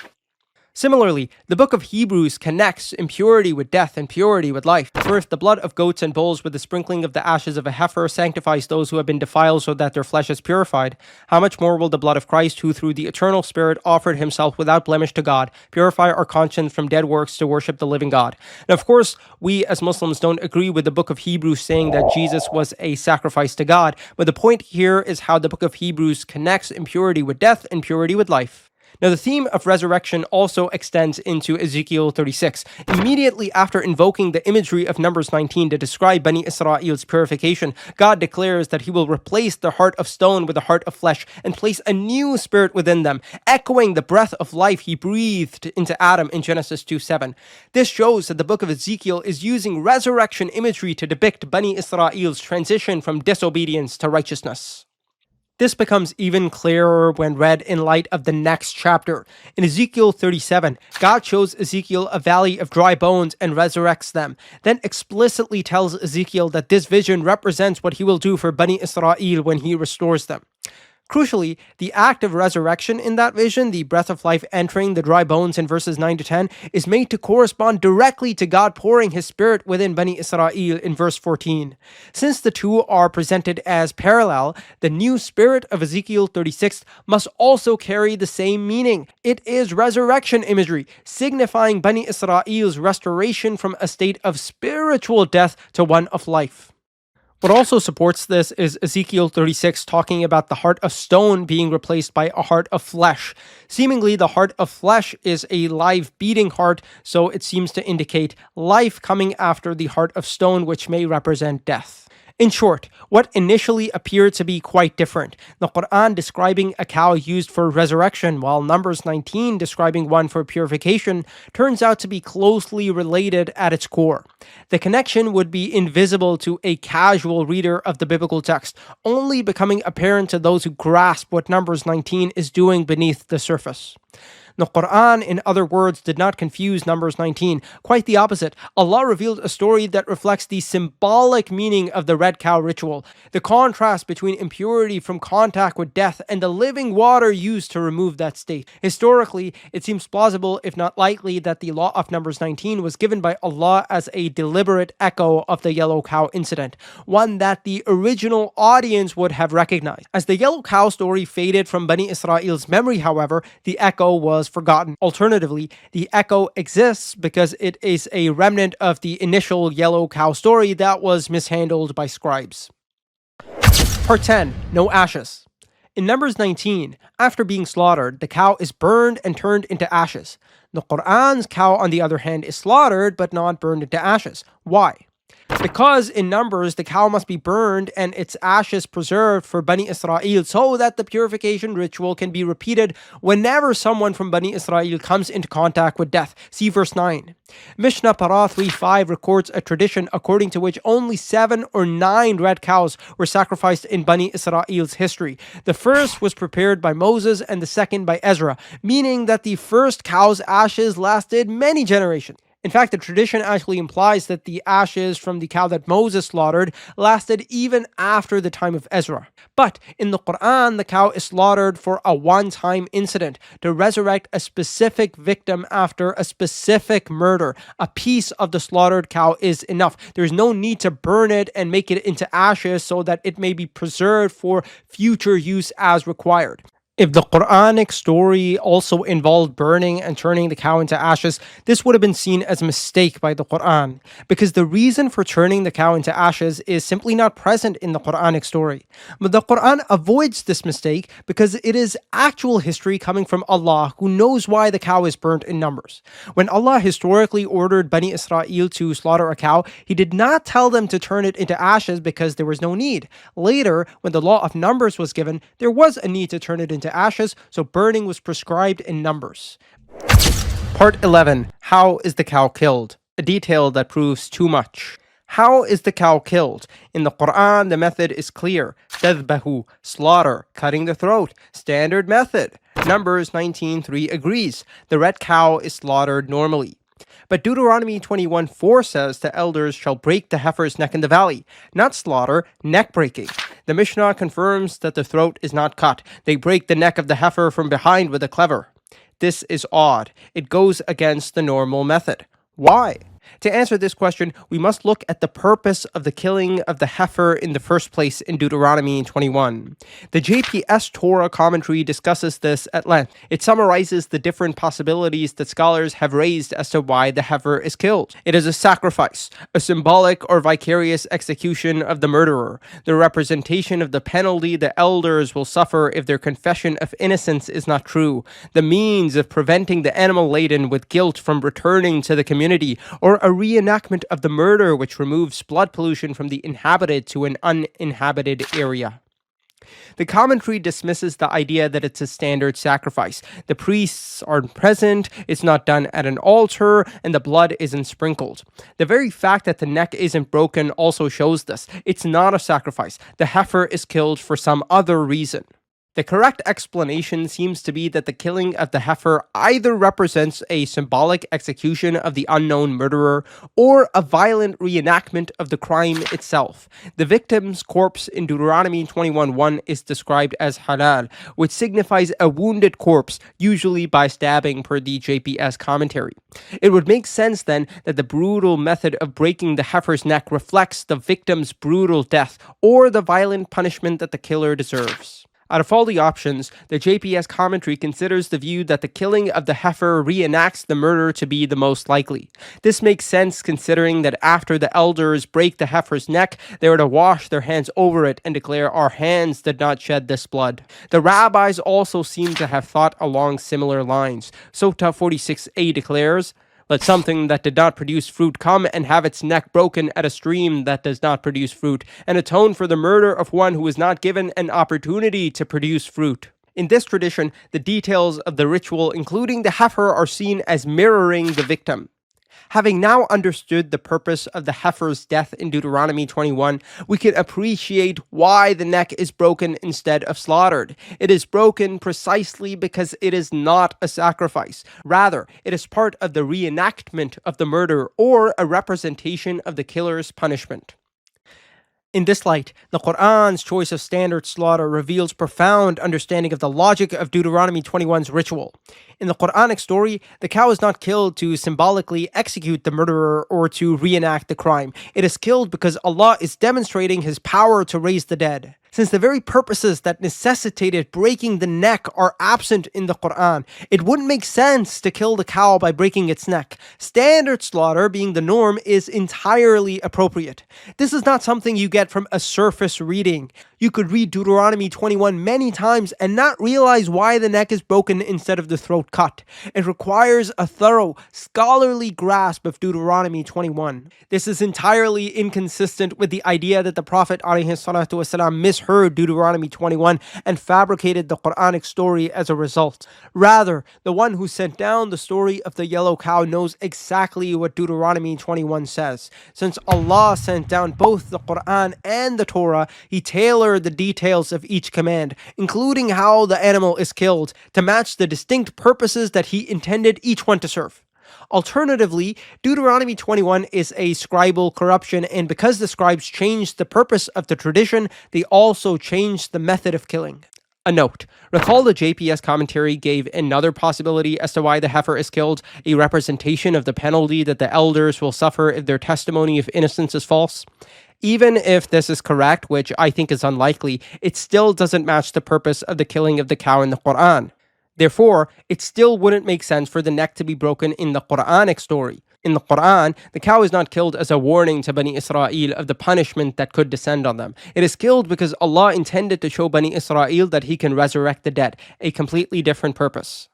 Similarly, the book of Hebrews connects impurity with death and purity with life. For if the blood of goats and bulls with the sprinkling of the ashes of a heifer sanctifies those who have been defiled so that their flesh is purified, how much more will the blood of Christ, who through the eternal Spirit offered himself without blemish to God, purify our conscience from dead works to worship the living God? Now, of course, we as Muslims don't agree with the book of Hebrews saying that Jesus was a sacrifice to God, but the point here is how the book of Hebrews connects impurity with death and purity with life. Now, the theme of resurrection also extends into Ezekiel 36. Immediately after invoking the imagery of Numbers 19 to describe Bani Israel's purification, God declares that he will replace the heart of stone with a heart of flesh and place a new spirit within them, echoing the breath of life he breathed into Adam in Genesis 2:7. This shows that the book of Ezekiel is using resurrection imagery to depict Bani Israel's transition from disobedience to righteousness. This becomes even clearer when read in light of the next chapter. In Ezekiel 37, God shows Ezekiel a valley of dry bones and resurrects them, then explicitly tells Ezekiel that this vision represents what he will do for Bani Israel when he restores them. Crucially, the act of resurrection in that vision, the breath of life entering the dry bones in verses 9 to 10, is made to correspond directly to God pouring his spirit within Bani Israel in verse 14. Since the two are presented as parallel, the new spirit of Ezekiel 36 must also carry the same meaning. It is resurrection imagery, signifying Bani Israel's restoration from a state of spiritual death to one of life. What also supports this is Ezekiel 36 talking about the heart of stone being replaced by a heart of flesh. Seemingly, the heart of flesh is a live beating heart, so it seems to indicate life coming after the heart of stone, which may represent death. In short, what initially appeared to be quite different, the Quran describing a cow used for resurrection, while Numbers 19 describing one for purification, turns out to be closely related at its core. The connection would be invisible to a casual reader of the biblical text, only becoming apparent to those who grasp what Numbers 19 is doing beneath the surface. The Quran, in other words, did not confuse Numbers 19. Quite the opposite. Allah revealed a story that reflects the symbolic meaning of the red cow ritual, the contrast between impurity from contact with death and the living water used to remove that state. Historically, it seems plausible, if not likely, that the law of Numbers 19 was given by Allah as a deliberate echo of the yellow cow incident, one that the original audience would have recognized. As the yellow cow story faded from Bani Israel's memory, however, the echo was forgotten. Alternatively, the echo exists because it is a remnant of the initial yellow cow story that was mishandled by scribes. Part 10. No ashes. In Numbers 19, after being slaughtered, the cow is burned and turned into ashes. The Quran's cow, on the other hand, is slaughtered but not burned into ashes. Why? Because in Numbers, the cow must be burned and its ashes preserved for Bani Israel so that the purification ritual can be repeated whenever someone from Bani Israel comes into contact with death. See verse 9. Mishnah Parah 3:5 records a tradition according to which only 7 or 9 red cows were sacrificed in Bani Israel's history. The first was prepared by Moses and the second by Ezra, meaning that the first cow's ashes lasted many generations. In fact, the tradition actually implies that the ashes from the cow that Moses slaughtered lasted even after the time of Ezra. But in the Quran, the cow is slaughtered for a one-time incident to resurrect a specific victim after a specific murder. A piece of the slaughtered cow is enough. There's no need to burn it and make it into ashes so that it may be preserved for future use as required. If the Quranic story also involved burning and turning the cow into ashes, this would have been seen as a mistake by the Quran, because the reason for turning the cow into ashes is simply not present in the Quranic story. But the Quran avoids this mistake because it is actual history coming from Allah, who knows why the cow is burnt in Numbers. When Allah historically ordered Bani Israel to slaughter a cow, He did not tell them to turn it into ashes because there was no need. Later, when the law of Numbers was given, there was a need to turn it into into ashes, so burning was prescribed in numbers. Part 11. How is the cow killed? A detail that proves too much. How is the cow killed? In the Quran, the method is clear. Tadhbahu, slaughter, cutting the throat, standard method. Numbers 19:3 agrees. The red cow is slaughtered normally. But Deuteronomy 21:4 says the elders shall break the heifer's neck in the valley. Not slaughter, neck breaking. The Mishnah confirms that the throat is not cut. They break the neck of the heifer from behind with a cleaver. This is odd. It goes against the normal method. Why? To answer this question, we must look at the purpose of the killing of the heifer in the first place in Deuteronomy 21. The JPS Torah commentary discusses this at length. It summarizes the different possibilities that scholars have raised as to why the heifer is killed. It is a sacrifice, a symbolic or vicarious execution of the murderer, the representation of the penalty the elders will suffer if their confession of innocence is not true, the means of preventing the animal laden with guilt from returning to the community, or a reenactment of the murder which removes blood pollution from the inhabited to an uninhabited area. The commentary dismisses the idea that it's a standard sacrifice. The priests aren't present, it's not done at an altar, and the blood isn't sprinkled. The very fact that the neck isn't broken also shows this. It's not a sacrifice. The heifer is killed for some other reason. The correct explanation seems to be that the killing of the heifer either represents a symbolic execution of the unknown murderer or a violent reenactment of the crime itself. The victim's corpse in Deuteronomy 21:1 is described as halal, which signifies a wounded corpse, usually by stabbing per the JPS commentary. It would make sense then that the brutal method of breaking the heifer's neck reflects the victim's brutal death or the violent punishment that the killer deserves. Out of all the options, the JPS commentary considers the view that the killing of the heifer reenacts the murder to be the most likely. This makes sense considering that after the elders break the heifer's neck, they are to wash their hands over it and declare, "Our hands did not shed this blood." The rabbis also seem to have thought along similar lines. Sota 46a declares, "Let something that did not produce fruit come and have its neck broken at a stream that does not produce fruit, and atone for the murder of one who was not given an opportunity to produce fruit." In this tradition, the details of the ritual, including the heifer, are seen as mirroring the victim. Having now understood the purpose of the heifer's death in Deuteronomy 21, we can appreciate why the neck is broken instead of slaughtered. It is broken precisely because it is not a sacrifice. Rather, it is part of the reenactment of the murder or a representation of the killer's punishment. In this light, the Quran's choice of standard slaughter reveals profound understanding of the logic of Deuteronomy 21's ritual. In the Quranic story, the cow is not killed to symbolically execute the murderer or to reenact the crime. It is killed because Allah is demonstrating His power to raise the dead. Since the very purposes that necessitated breaking the neck are absent in the Quran, it wouldn't make sense to kill the cow by breaking its neck. Standard slaughter, being the norm, is entirely appropriate. This is not something you get from a surface reading. You could read Deuteronomy 21 many times and not realize why the neck is broken instead of the throat cut. It requires a thorough, scholarly grasp of Deuteronomy 21. This is entirely inconsistent with the idea that the Prophet ﷺ misheard Deuteronomy 21 and fabricated the Quranic story as a result. Rather, the one who sent down the story of the yellow cow knows exactly what Deuteronomy 21 says. Since Allah sent down both the Quran and the Torah, He tailored the details of each command, including how the animal is killed, to match the distinct purposes that He intended each one to serve. Alternatively, Deuteronomy 21 is a scribal corruption, and because the scribes changed the purpose of the tradition, they also changed the method of killing. A note: recall the JPS commentary gave another possibility as to why the heifer is killed, a representation of the penalty that the elders will suffer if their testimony of innocence is false. Even if this is correct, which I think is unlikely, it still doesn't match the purpose of the killing of the cow in the Quran. Therefore, it still wouldn't make sense for the neck to be broken in the Quranic story. In the Quran, the cow is not killed as a warning to Bani Israel of the punishment that could descend on them. It is killed because Allah intended to show Bani Israel that He can resurrect the dead, a completely different purpose.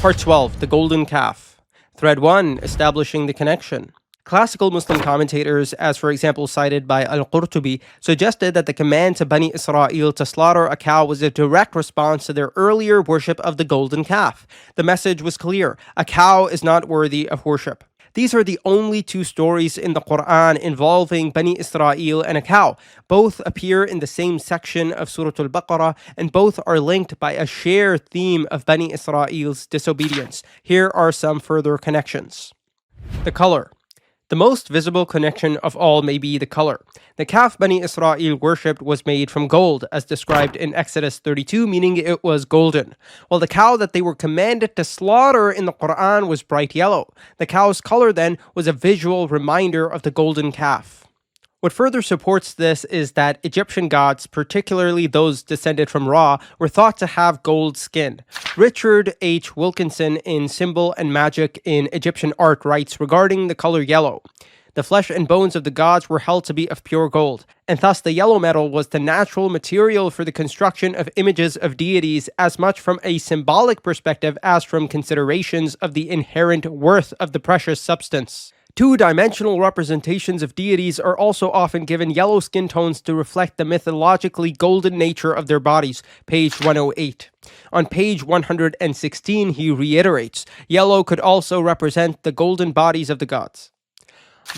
Part 12, the golden calf. Thread 1, establishing the connection. Classical Muslim commentators, as for example cited by Al-Qurtubi, suggested that the command to Bani Israel to slaughter a cow was a direct response to their earlier worship of the golden calf. The message was clear: a cow is not worthy of worship. These are the only two stories in the Quran involving Bani Israel and a cow. Both appear in the same section of Surah Al-Baqarah, and both are linked by a shared theme of Bani Israel's disobedience. Here are some further connections. The color. The most visible connection of all may be the color. The calf Bani Israel worshipped was made from gold, as described in Exodus 32, meaning it was golden, while the cow that they were commanded to slaughter in the Quran was bright yellow. The cow's color then was a visual reminder of the golden calf. What further supports this is that Egyptian gods, particularly those descended from Ra, were thought to have gold skin. Richard H. Wilkinson in Symbol and Magic in Egyptian Art writes regarding the color yellow: the flesh and bones of the gods were held to be of pure gold, and thus the yellow metal was the natural material for the construction of images of deities, as much from a symbolic perspective as from considerations of the inherent worth of the precious substance. Two-dimensional representations of deities are also often given yellow skin tones to reflect the mythologically golden nature of their bodies, page 108. On page 116, he reiterates, yellow could also represent the golden bodies of the gods.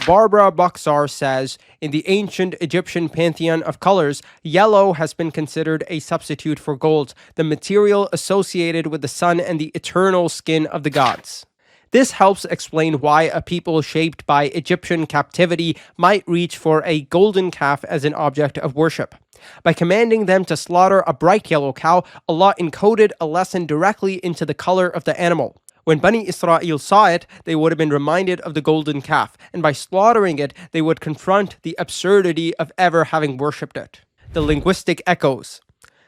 Barbara Boxar says, in the ancient Egyptian pantheon of colors, yellow has been considered a substitute for gold, the material associated with the sun and the eternal skin of the gods. This helps explain why a people shaped by Egyptian captivity might reach for a golden calf as an object of worship. By commanding them to slaughter a bright yellow cow, Allah encoded a lesson directly into the color of the animal. When Bani Israel saw it, they would have been reminded of the golden calf, and by slaughtering it, they would confront the absurdity of ever having worshipped it. The linguistic echoes.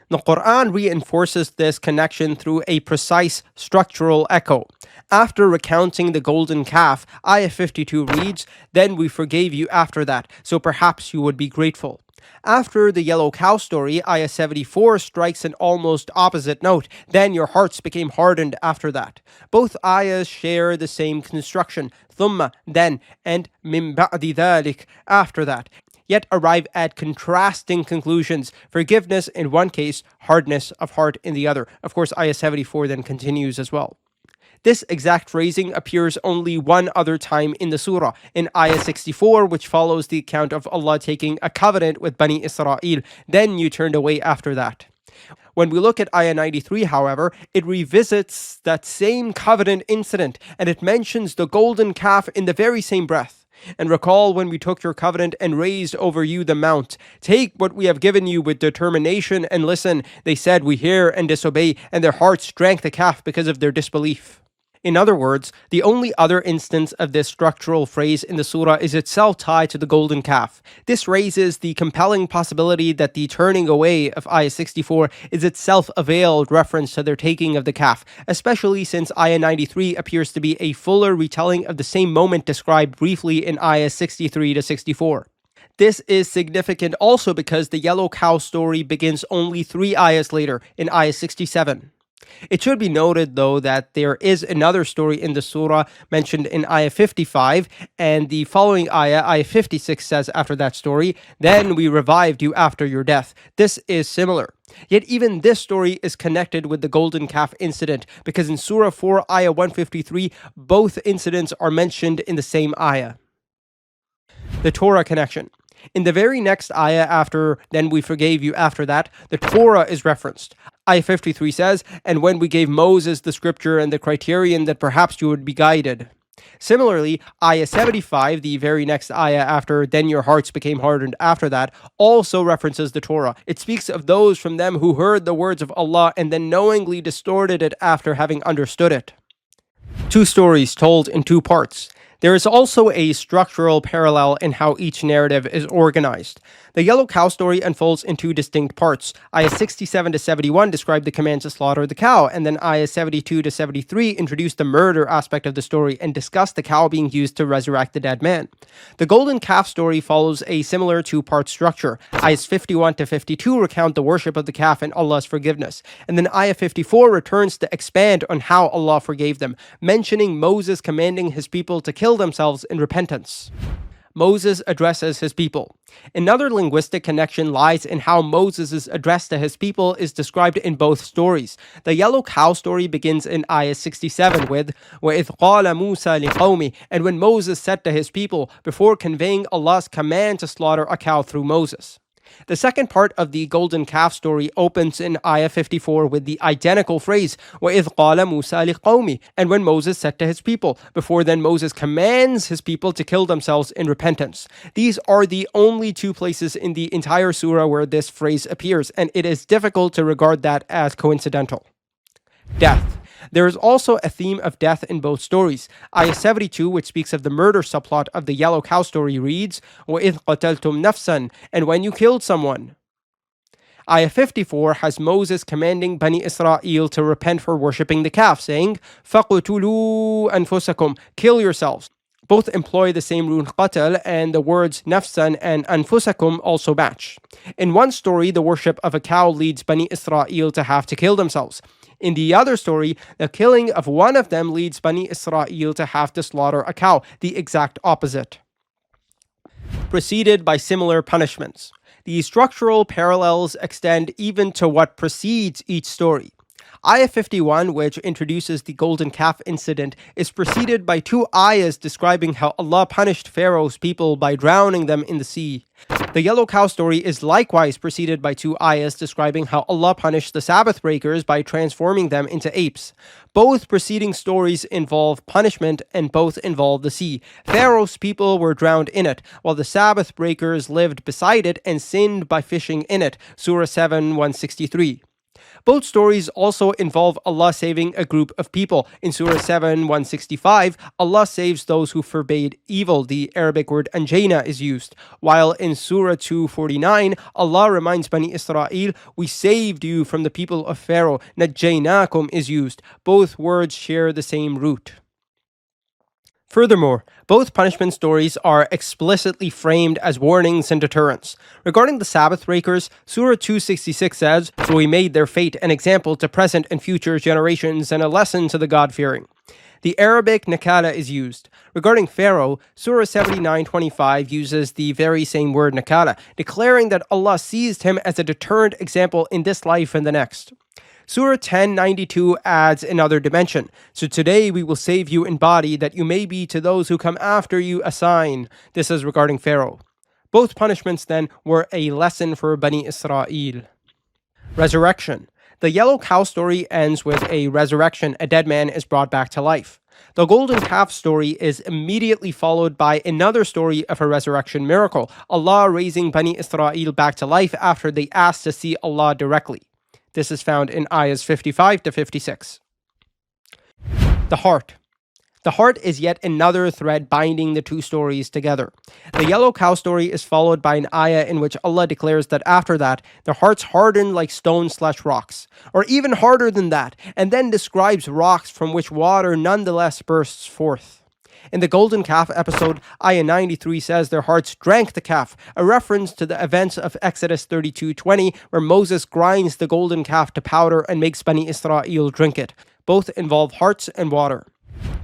The Quran reinforces this connection through a precise structural echo. After recounting the golden calf, Ayah 52 reads, "Then we forgave you after that, so perhaps you would be grateful." After the yellow cow story, Ayah 74 strikes an almost opposite note, "Then your hearts became hardened after that." Both ayahs share the same construction, thumma, then, and min ba'di dhalik, after that, yet arrive at contrasting conclusions: forgiveness in one case, hardness of heart in the other. Of course, Ayah 74 then continues as well. This exact phrasing appears only one other time in the surah, in Ayah 64, which follows the account of Allah taking a covenant with Bani Israel. Then you turned away after that. When we look at Ayah 93, however, it revisits that same covenant incident, and it mentions the golden calf in the very same breath. And recall when we took your covenant and raised over you the mount. Take what we have given you with determination and listen. They said, we hear and disobey, and their hearts drank the calf because of their disbelief. In other words, the only other instance of this structural phrase in the surah is itself tied to the golden calf. This raises the compelling possibility that the turning away of Ayah 64 is itself a veiled reference to their taking of the calf, especially since Ayah 93 appears to be a fuller retelling of the same moment described briefly in Ayah 63 to 64. This is significant also because the yellow cow story begins only 3 ayahs later, in Ayah 67. It should be noted, though, that there is another story in the surah mentioned in Ayah 55, and the following ayah, Ayah 56, says after that story, "Then we revived you after your death." This is similar. Yet even this story is connected with the golden calf incident, because in Surah 4, Ayah 153, both incidents are mentioned in the same ayah. The Torah connection. In the very next ayah after, "Then we forgave you after that," the Torah is referenced. Ayah 53 says, "And when we gave Moses the scripture and the criterion that perhaps you would be guided." Similarly, Ayah 75, the very next ayah after, "Then your hearts became hardened after that," also references the Torah. It speaks of those from them who heard the words of Allah and then knowingly distorted it after having understood it. 2 stories told in 2 parts. There is also a structural parallel in how each narrative is organized. The yellow cow story unfolds in 2 distinct parts. Ayah 67 to 71 describe the command to slaughter the cow, and then Ayah 72 to 73 introduce the murder aspect of the story and discuss the cow being used to resurrect the dead man. The golden calf story follows a similar 2-part structure. Ayahs 51 to 52 recount the worship of the calf and Allah's forgiveness, and then Ayah 54 returns to expand on how Allah forgave them, mentioning Moses commanding his people to kill kill themselves in repentance. Moses addresses his people. Another linguistic connection lies in how Moses' address to his people is described in both stories. The yellow cow story begins in ayah 67 with وَإِذْ قَالَ مُوسَى لِقَوْمِهِ, and when Moses said to his people, before conveying Allah's command to slaughter a cow through Moses. The second part of the golden calf story opens in ayah 54 with the identical phrase, وَإِذْ قَالَ مُوسَى لِقَوْمِهِ, and when Moses said to his people. Before then, Moses commands his people to kill themselves in repentance. These are the only two places in the entire surah where this phrase appears, and it is difficult to regard that as coincidental. Death. There is also a theme of death in both stories. Ayah 72, which speaks of the murder subplot of the yellow cow story, reads, وَإِذْ قَتَلْتُمْ نَفْسًا, and when you killed someone. Ayah 54 has Moses commanding Bani Israel to repent for worshipping the calf, saying, فَقُتُلُوا أَنفُسَكُمْ, kill yourselves. Both employ the same root qatal, and the words nafsan and anfusakum also match. In one story, the worship of a cow leads Bani Israel to have to kill themselves. In the other story, the killing of one of them leads Bani Israel to have to slaughter a cow, the exact opposite. Preceded by similar punishments. The structural parallels extend even to what precedes each story. Ayah 51, which introduces the golden calf incident, is preceded by two ayahs describing how Allah punished Pharaoh's people by drowning them in the sea. The yellow cow story is likewise preceded by two ayahs describing how Allah punished the Sabbath breakers by transforming them into apes. Both preceding stories involve punishment and both involve the sea. Pharaoh's people were drowned in it, while the Sabbath breakers lived beside it and sinned by fishing in it. Surah 7, 163. Both stories also involve Allah saving a group of people. In Surah 7, 165, Allah saves those who forbade evil. The Arabic word anjayna is used. While in Surah 249, Allah reminds Bani Israel, we saved you from the people of Pharaoh. Najjaynakum is used. Both words share the same root. Furthermore, both punishment stories are explicitly framed as warnings and deterrents. Regarding the Sabbath breakers, Surah 266 says, so we made their fate an example to present and future generations and a lesson to the God-fearing. The Arabic nakala is used. Regarding Pharaoh, Surah 79:25 uses the very same word nakala, declaring that Allah seized him as a deterrent example in this life and the next. Surah 10:92 adds another dimension. So today we will save you in body, that you may be to those who come after you a sign. This is regarding Pharaoh. Both punishments then were a lesson for Bani Israel. Resurrection. The yellow cow story ends with a resurrection. A dead man is brought back to life. The golden calf story is immediately followed by another story of a resurrection miracle, Allah raising Bani Israel back to life after they asked to see Allah directly. This is found in ayahs 55 to 56. The heart. The heart is yet another thread binding the two stories together. The yellow cow story is followed by an ayah in which Allah declares that after that, their hearts harden like stones/rocks, or even harder than that, and then describes rocks from which water nonetheless bursts forth. In the golden calf episode, ayah 93 says their hearts drank the calf, a reference to the events of Exodus 32:20, where Moses grinds the golden calf to powder and makes Bani Israel drink it. Both involve hearts and water.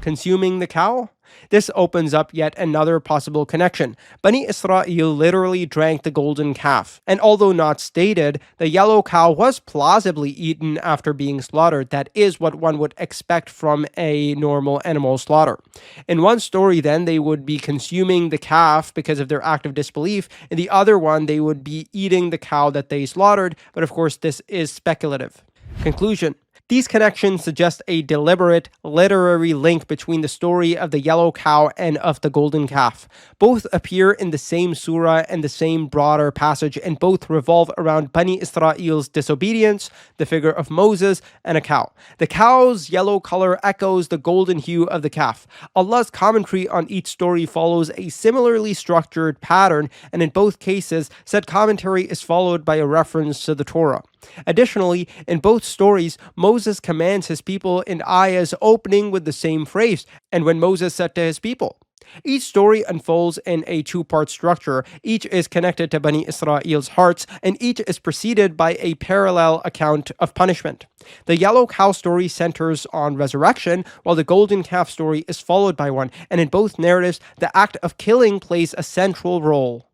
Consuming the cow? This opens up yet another possible connection. Bani Israel literally drank the golden calf, and although not stated, the yellow cow was plausibly eaten after being slaughtered. That is what one would expect from a normal animal slaughter. In one story, then, they would be consuming the calf because of their act of disbelief. In the other one, they would be eating the cow that they slaughtered, but of course this is speculative. Conclusion. These connections suggest a deliberate literary link between the story of the yellow cow and of the golden calf. Both appear in the same surah and the same broader passage, and both revolve around Bani Israel's disobedience, the figure of Moses, and a cow. The cow's yellow color echoes the golden hue of the calf. Allah's commentary on each story follows a similarly structured pattern, and in both cases, said commentary is followed by a reference to the Torah. Additionally, in both stories, Moses commands his people in ayahs opening with the same phrase, and when Moses said to his people. Each story unfolds in a two-part structure. Each is connected to Bani Israel's hearts, and each is preceded by a parallel account of punishment. The yellow cow story centers on resurrection, while the golden calf story is followed by one, and in both narratives, the act of killing plays a central role.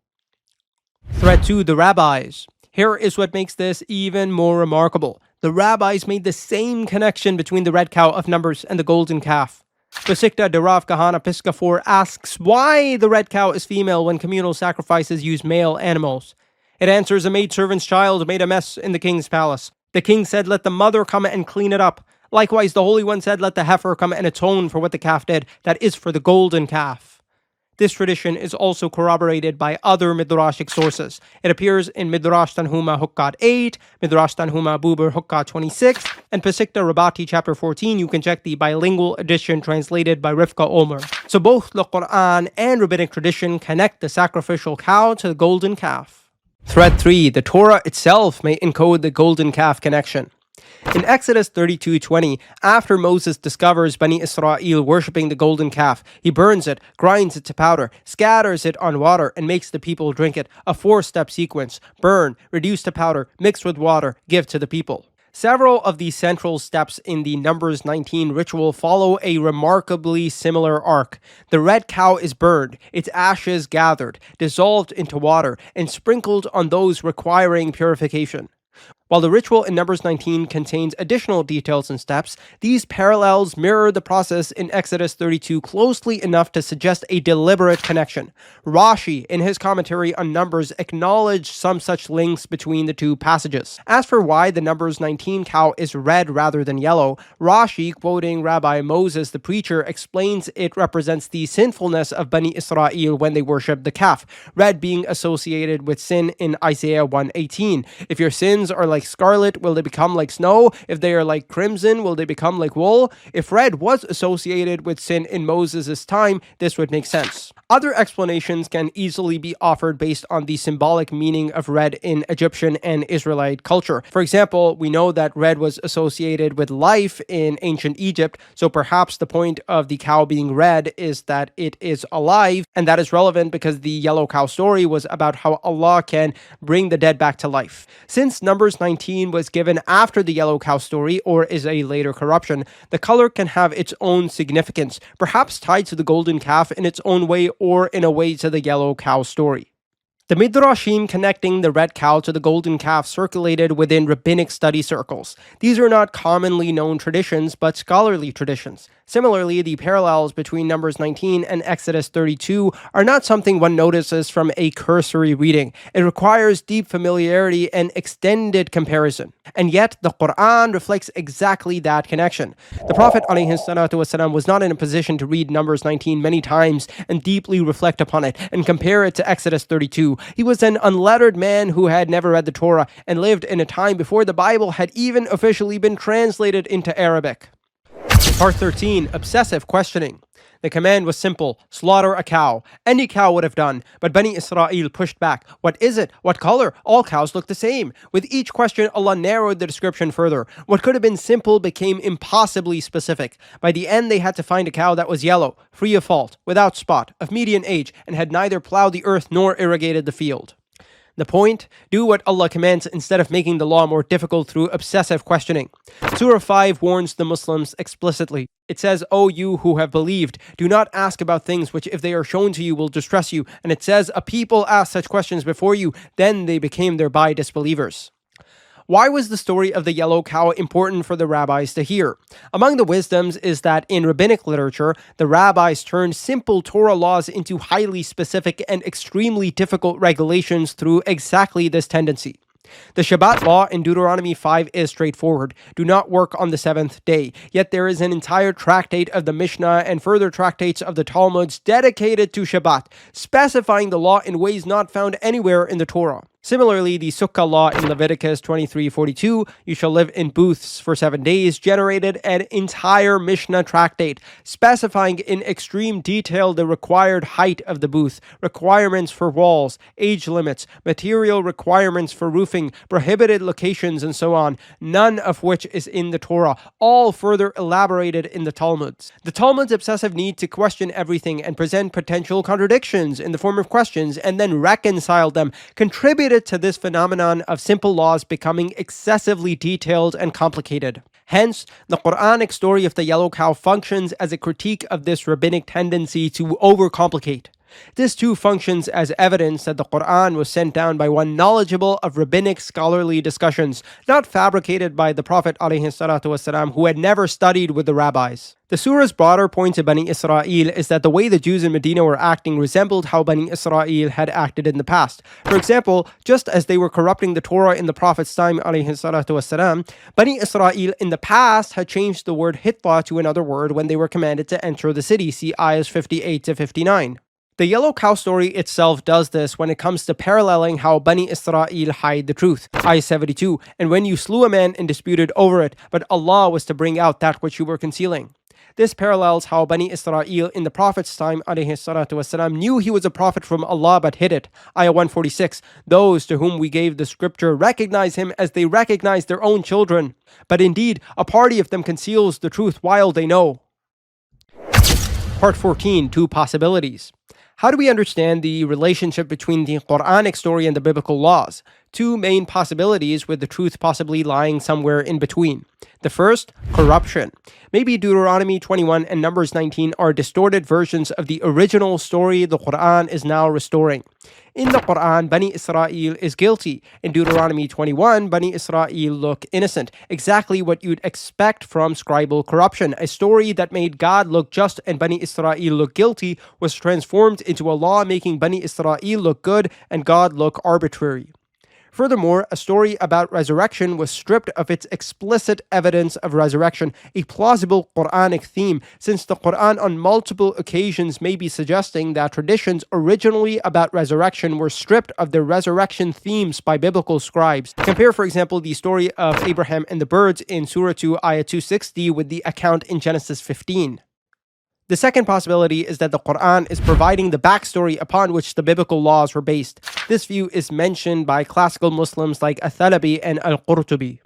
Thread 2. The Rabbis. Here is what makes this even more remarkable. The Rabbis made the same connection between the red cow of Numbers and the golden calf. Basikta de Rav Kahana Piska 4 asks why the red cow is female when communal sacrifices use male animals. It answers, a maidservant's child made a mess in the king's palace. The king said, let the mother come and clean it up. Likewise, the Holy One said, let the heifer come and atone for what the calf did. That is for the golden calf. This tradition is also corroborated by other Midrashic sources. It appears in Midrash Tanhuma Huqqat 8, Midrash Tanhuma Buber Huqqat 26, and Pasikta Rabati chapter 14. You can check the bilingual edition translated by Rivka Omer. So both the Quran and rabbinic tradition connect the sacrificial cow to the golden calf. Thread 3. The Torah itself may encode the golden calf connection. In Exodus 32:20, after Moses discovers Bani Israel worshipping the golden calf, he burns it, grinds it to powder, scatters it on water, and makes the people drink it. A 4-step sequence: burn, reduce to powder, mix with water, give to the people. Several of these central steps in the Numbers 19 ritual follow a remarkably similar arc. The red cow is burned, its ashes gathered, dissolved into water, and sprinkled on those requiring purification. While the ritual in Numbers 19 contains additional details and steps, these parallels mirror the process in Exodus 32 closely enough to suggest a deliberate connection. Rashi, in his commentary on Numbers, acknowledged some such links between the two passages. As for why the Numbers 19 cow is red rather than yellow, Rashi, quoting Rabbi Moses the preacher, explains it represents the sinfulness of Bani Israel when they worship the calf, red being associated with sin in Isaiah 1:18. If your sins are like scarlet, will they become like snow? If they are like crimson, will they become like wool? If red was associated with sin in Moses' time, this would make sense. Other explanations can easily be offered based on the symbolic meaning of red in Egyptian and Israelite culture. For example, we know that red was associated with life in ancient Egypt, so perhaps the point of the cow being red is that it is alive, and that is relevant because the yellow cow story was about how Allah can bring the dead back to life. Since Numbers 19 was given after the yellow cow story, or is a later corruption, the color can have its own significance, perhaps tied to the golden calf in its own way or in a way to the yellow cow story. The Midrashim connecting the red cow to the golden calf circulated within rabbinic study circles. These are not commonly known traditions, but scholarly traditions. Similarly, the parallels between Numbers 19 and Exodus 32 are not something one notices from a cursory reading. It requires deep familiarity and extended comparison. And yet, the Quran reflects exactly that connection. The Prophet ﷺ was not in a position to read Numbers 19 many times and deeply reflect upon it and compare it to Exodus 32. He was an unlettered man who had never read the Torah and lived in a time before the Bible had even officially been translated into Arabic. Part 13. Obsessive questioning. The command was simple: slaughter a cow. Any cow would have done, but Bani Israel pushed back. What is it? What color? All cows look the same. With each question, Allah narrowed the description further. What could have been simple became impossibly specific. By the end, they had to find a cow that was yellow, free of fault, without spot, of median age, and had neither plowed the earth nor irrigated the field. The point? Do what Allah commands instead of making the law more difficult through obsessive questioning. Surah 5 warns the Muslims explicitly. It says, "O you who have believed, do not ask about things which if they are shown to you will distress you." And it says, "A people asked such questions before you, then they became thereby disbelievers." Why was the story of the yellow cow important for the rabbis to hear? Among the wisdoms is that in rabbinic literature, the rabbis turned simple Torah laws into highly specific and extremely difficult regulations through exactly this tendency. The Shabbat law in Deuteronomy 5 is straightforward. Do not work on the seventh day. Yet there is an entire tractate of the Mishnah and further tractates of the Talmuds dedicated to Shabbat, specifying the law in ways not found anywhere in the Torah. Similarly, the Sukkah law in Leviticus 23:42, you shall live in booths for 7 days, generated an entire Mishnah tractate, specifying in extreme detail the required height of the booth, requirements for walls, age limits, material requirements for roofing, prohibited locations, and so on, none of which is in the Torah, all further elaborated in the Talmuds. The Talmud's obsessive need to question everything and present potential contradictions in the form of questions and then reconcile them contributed to this phenomenon of simple laws becoming excessively detailed and complicated. Hence, the Quranic story of the yellow cow functions as a critique of this rabbinic tendency to overcomplicate. This too functions as evidence that the Quran was sent down by one knowledgeable of rabbinic scholarly discussions, not fabricated by the Prophet ﷺ, who had never studied with the rabbis. The surah's broader point to Bani Israel is that the way the Jews in Medina were acting resembled how Bani Israel had acted in the past. For example, just as they were corrupting the Torah in the Prophet's time ﷺ, Bani Israel in the past had changed the word hitwa to another word when they were commanded to enter the city. See ayahs 58 to 59. The yellow cow story itself does this when it comes to paralleling how Bani Israel hide the truth. Ayah 72, and when you slew a man and disputed over it, but Allah was to bring out that which you were concealing. This parallels how Bani Israel in the Prophet's time ﷺ knew he was a prophet from Allah but hid it. Ayah 146, those to whom we gave the scripture recognize him as they recognize their own children. But indeed, a party of them conceals the truth while they know. Part 14, two possibilities. How do we understand the relationship between the Quranic story and the biblical laws? Two main possibilities, with the truth possibly lying somewhere in between. The first, corruption. Maybe Deuteronomy 21 and Numbers 19 are distorted versions of the original story the Quran is now restoring. In the Quran, Bani Israel is guilty. In Deuteronomy 21, Bani Israel look innocent. Exactly what you'd expect from scribal corruption. A story that made God look just and Bani Israel look guilty was transformed into a law making Bani Israel look good and God look arbitrary. Furthermore, a story about resurrection was stripped of its explicit evidence of resurrection, a plausible Quranic theme, since the Quran on multiple occasions may be suggesting that traditions originally about resurrection were stripped of their resurrection themes by biblical scribes. Compare, for example, the story of Abraham and the birds in Surah 2, Ayah 260 with the account in Genesis 15. The second possibility is that the Quran is providing the backstory upon which the biblical laws were based. This view is mentioned by classical Muslims like Al-Thalabi and Al-Qurtubi.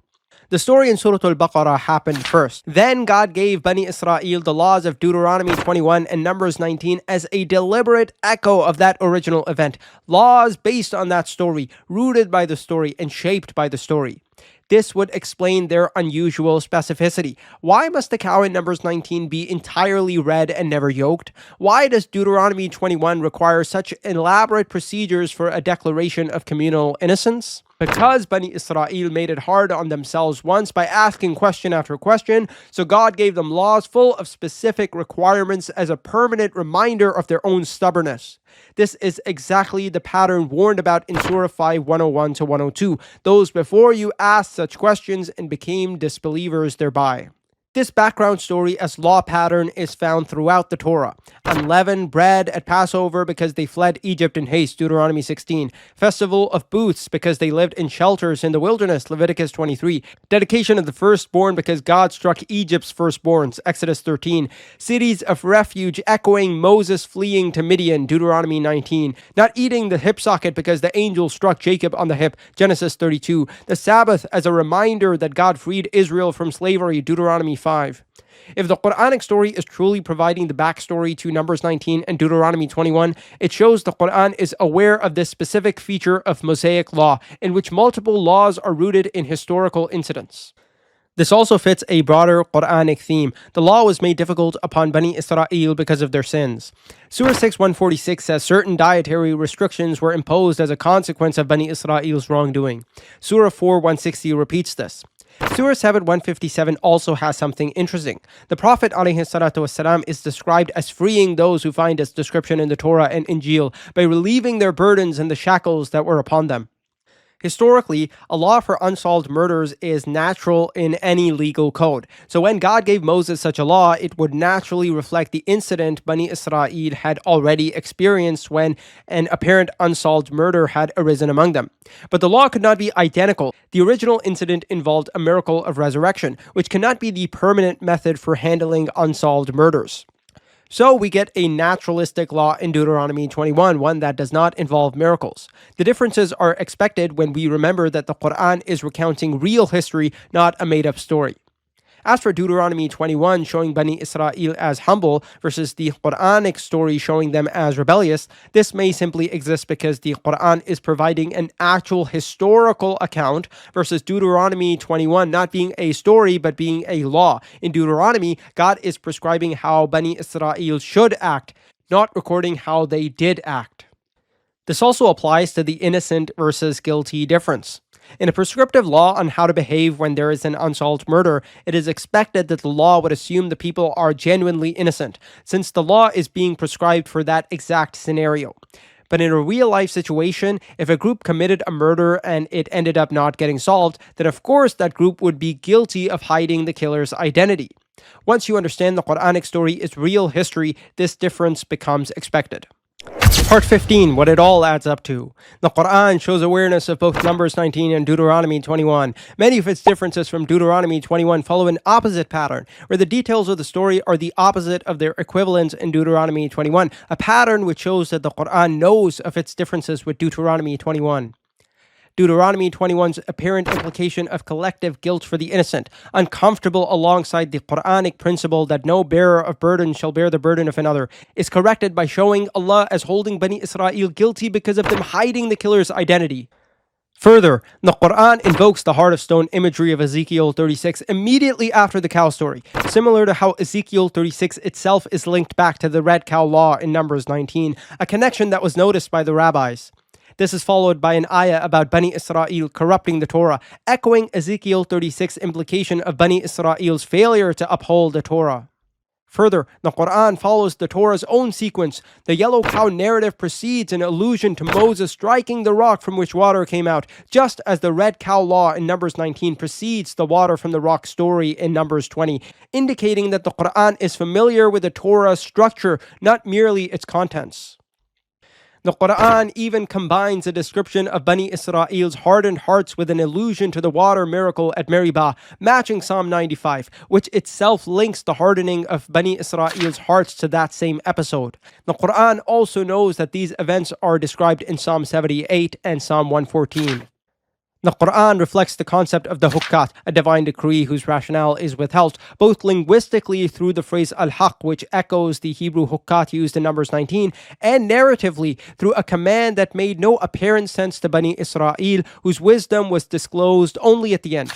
The story in Surah Al-Baqarah happened first. Then God gave Bani Israel the laws of Deuteronomy 21 and Numbers 19 as a deliberate echo of that original event. Laws based on that story, rooted by the story, and shaped by the story. This would explain their unusual specificity. Why must the cow in Numbers 19 be entirely red and never yoked? Why does Deuteronomy 21 require such elaborate procedures for a declaration of communal innocence? Because Bani Israel made it hard on themselves once by asking question after question, so God gave them laws full of specific requirements as a permanent reminder of their own stubbornness. This is exactly the pattern warned about in Surah 5, 101 to 102. Those before you asked such questions and became disbelievers thereby. This background story as law pattern is found throughout the Torah. Unleavened bread at Passover because they fled Egypt in haste, Deuteronomy 16. Festival of booths because they lived in shelters in the wilderness, Leviticus 23. Dedication of the firstborn because God struck Egypt's firstborns, Exodus 13. Cities of refuge echoing Moses fleeing to Midian, Deuteronomy 19. Not eating the hip socket because the angel struck Jacob on the hip, Genesis 32. The Sabbath as a reminder that God freed Israel from slavery, Deuteronomy 5. If the Quranic story is truly providing the backstory to Numbers 19 and Deuteronomy 21, it shows the Quran is aware of this specific feature of Mosaic law, in which multiple laws are rooted in historical incidents. This also fits a broader Quranic theme. The law was made difficult upon Bani Israel because of their sins. Surah 6, 146 says certain dietary restrictions were imposed as a consequence of Bani Israel's wrongdoing. Surah 4, 160 repeats this. Surah 7, 157 also has something interesting. The Prophet ﷺ is described as freeing those who find its description in the Torah and Injil by relieving their burdens and the shackles that were upon them. Historically, a law for unsolved murders is natural in any legal code. So when God gave Moses such a law, it would naturally reflect the incident Bani Israel had already experienced when an apparent unsolved murder had arisen among them. But the law could not be identical. The original incident involved a miracle of resurrection, which cannot be the permanent method for handling unsolved murders. So we get a naturalistic law in Deuteronomy 21, one that does not involve miracles. The differences are expected when we remember that the Quran is recounting real history, not a made-up story. As for Deuteronomy 21 showing Bani Israel as humble versus the Quranic story showing them as rebellious, this may simply exist because the Quran is providing an actual historical account versus Deuteronomy 21 not being a story but being a law. In Deuteronomy, God is prescribing how Bani Israel should act, not recording how they did act. This also applies to the innocent versus guilty difference. In a prescriptive law on how to behave when there is an unsolved murder, it is expected that the law would assume the people are genuinely innocent, since the law is being prescribed for that exact scenario. But in a real-life situation, if a group committed a murder and it ended up not getting solved, then of course that group would be guilty of hiding the killer's identity. Once you understand the Quranic story is real history, this difference becomes expected. Part 15, what it all adds up to. The Quran shows awareness of both Numbers 19 and Deuteronomy 21. Many of its differences from Deuteronomy 21 follow an opposite pattern, where the details of the story are the opposite of their equivalents in Deuteronomy 21, a pattern which shows that the Quran knows of its differences with Deuteronomy 21. Deuteronomy 21's apparent implication of collective guilt for the innocent, uncomfortable alongside the Quranic principle that no bearer of burden shall bear the burden of another, is corrected by showing Allah as holding Bani Israel guilty because of them hiding the killer's identity. Further, the Quran invokes the heart of stone imagery of Ezekiel 36 immediately after the cow story, similar to how Ezekiel 36 itself is linked back to the red cow law in Numbers 19, a connection that was noticed by the rabbis. This is followed by an ayah about Bani Israel corrupting the Torah, echoing Ezekiel 36's implication of Bani Israel's failure to uphold the Torah. Further, the Quran follows the Torah's own sequence. The yellow cow narrative precedes an allusion to Moses striking the rock from which water came out, just as the red cow law in Numbers 19 precedes the water from the rock story in Numbers 20, indicating that the Quran is familiar with the Torah's structure, not merely its contents. The Quran even combines a description of Bani Israel's hardened hearts with an allusion to the water miracle at Meribah, matching Psalm 95, which itself links the hardening of Bani Israel's hearts to that same episode. The Quran also knows that these events are described in Psalm 78 and Psalm 114. The Quran reflects the concept of the Huqqat, a divine decree whose rationale is withheld, both linguistically through the phrase al-haq, which echoes the Hebrew Huqqat used in Numbers 19, and narratively through a command that made no apparent sense to Bani Israel, whose wisdom was disclosed only at the end.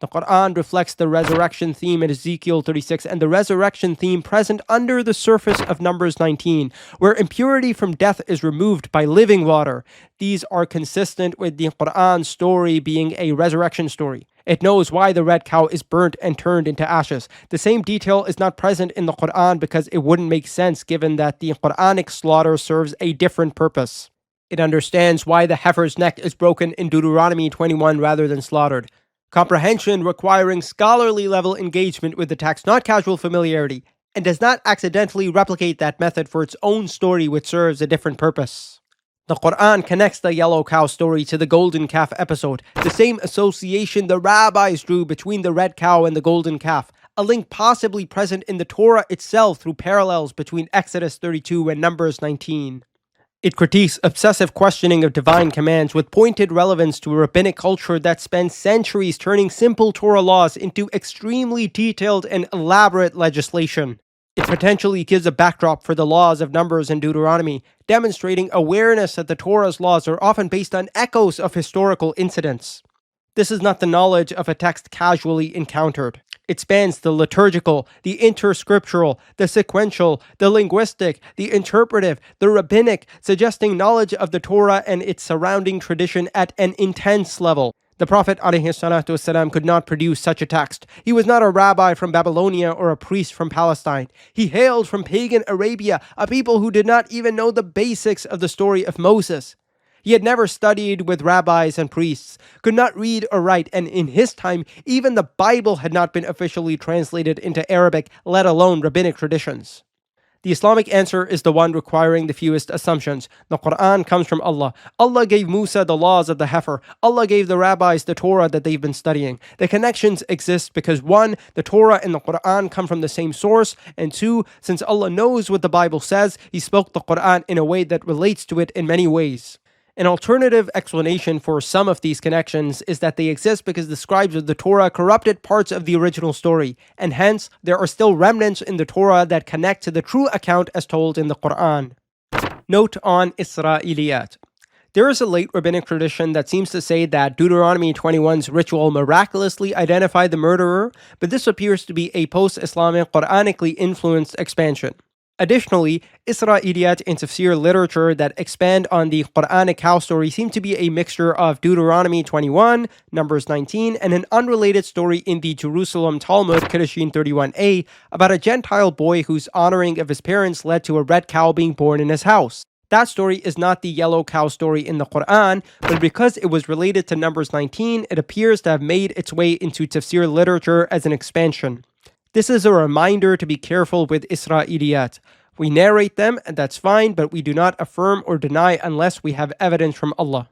The Quran reflects the resurrection theme in Ezekiel 36 and the resurrection theme present under the surface of Numbers 19, where impurity from death is removed by living water. These are consistent with the Quran story being a resurrection story. It knows why the red cow is burnt and turned into ashes. The same detail is not present in the Quran because it wouldn't make sense given that the Quranic slaughter serves a different purpose. It understands why the heifer's neck is broken in Deuteronomy 21 rather than slaughtered. Comprehension requiring scholarly level engagement with the text, not casual familiarity, and does not accidentally replicate that method for its own story which serves a different purpose. The Quran connects the yellow cow story to the golden calf episode, the same association the rabbis drew between the red cow and the golden calf, a link possibly present in the Torah itself through parallels between Exodus 32 and Numbers 19. It critiques obsessive questioning of divine commands with pointed relevance to a rabbinic culture that spends centuries turning simple Torah laws into extremely detailed and elaborate legislation. It potentially gives a backdrop for the laws of Numbers and Deuteronomy, demonstrating awareness that the Torah's laws are often based on echoes of historical incidents. This is not the knowledge of a text casually encountered. It spans the liturgical, the interscriptural, the sequential, the linguistic, the interpretive, the rabbinic, suggesting knowledge of the Torah and its surrounding tradition at an intense level. The Prophet ﷺ could not produce such a text. He was not a rabbi from Babylonia or a priest from Palestine. He hailed from pagan Arabia, a people who did not even know the basics of the story of Moses. He had never studied with rabbis and priests, could not read or write, and in his time, even the Bible had not been officially translated into Arabic, let alone rabbinic traditions. The Islamic answer is the one requiring the fewest assumptions. The Quran comes from Allah. Allah gave Musa the laws of the heifer. Allah gave the rabbis the Torah that they've been studying. The connections exist because 1, the Torah and the Quran come from the same source, and 2, since Allah knows what the Bible says, He spoke the Quran in a way that relates to it in many ways. An alternative explanation for some of these connections is that they exist because the scribes of the Torah corrupted parts of the original story, and hence there are still remnants in the Torah that connect to the true account as told in the Quran. Note on Israeliyyat. There is a late rabbinic tradition that seems to say that Deuteronomy 21's ritual miraculously identified the murderer, but this appears to be a post-Islamic Quranically influenced expansion. Additionally, Israeliyyat and tafsir literature that expand on the Quranic cow story seem to be a mixture of Deuteronomy 21, Numbers 19, and an unrelated story in the Jerusalem Talmud, Kedushin 31a, about a Gentile boy whose honoring of his parents led to a red cow being born in his house. That story is not the yellow cow story in the Quran, but because it was related to Numbers 19, it appears to have made its way into tafsir literature as an expansion. This is a reminder to be careful with Israeliyyat. We narrate them, and that's fine, but we do not affirm or deny unless we have evidence from Allah.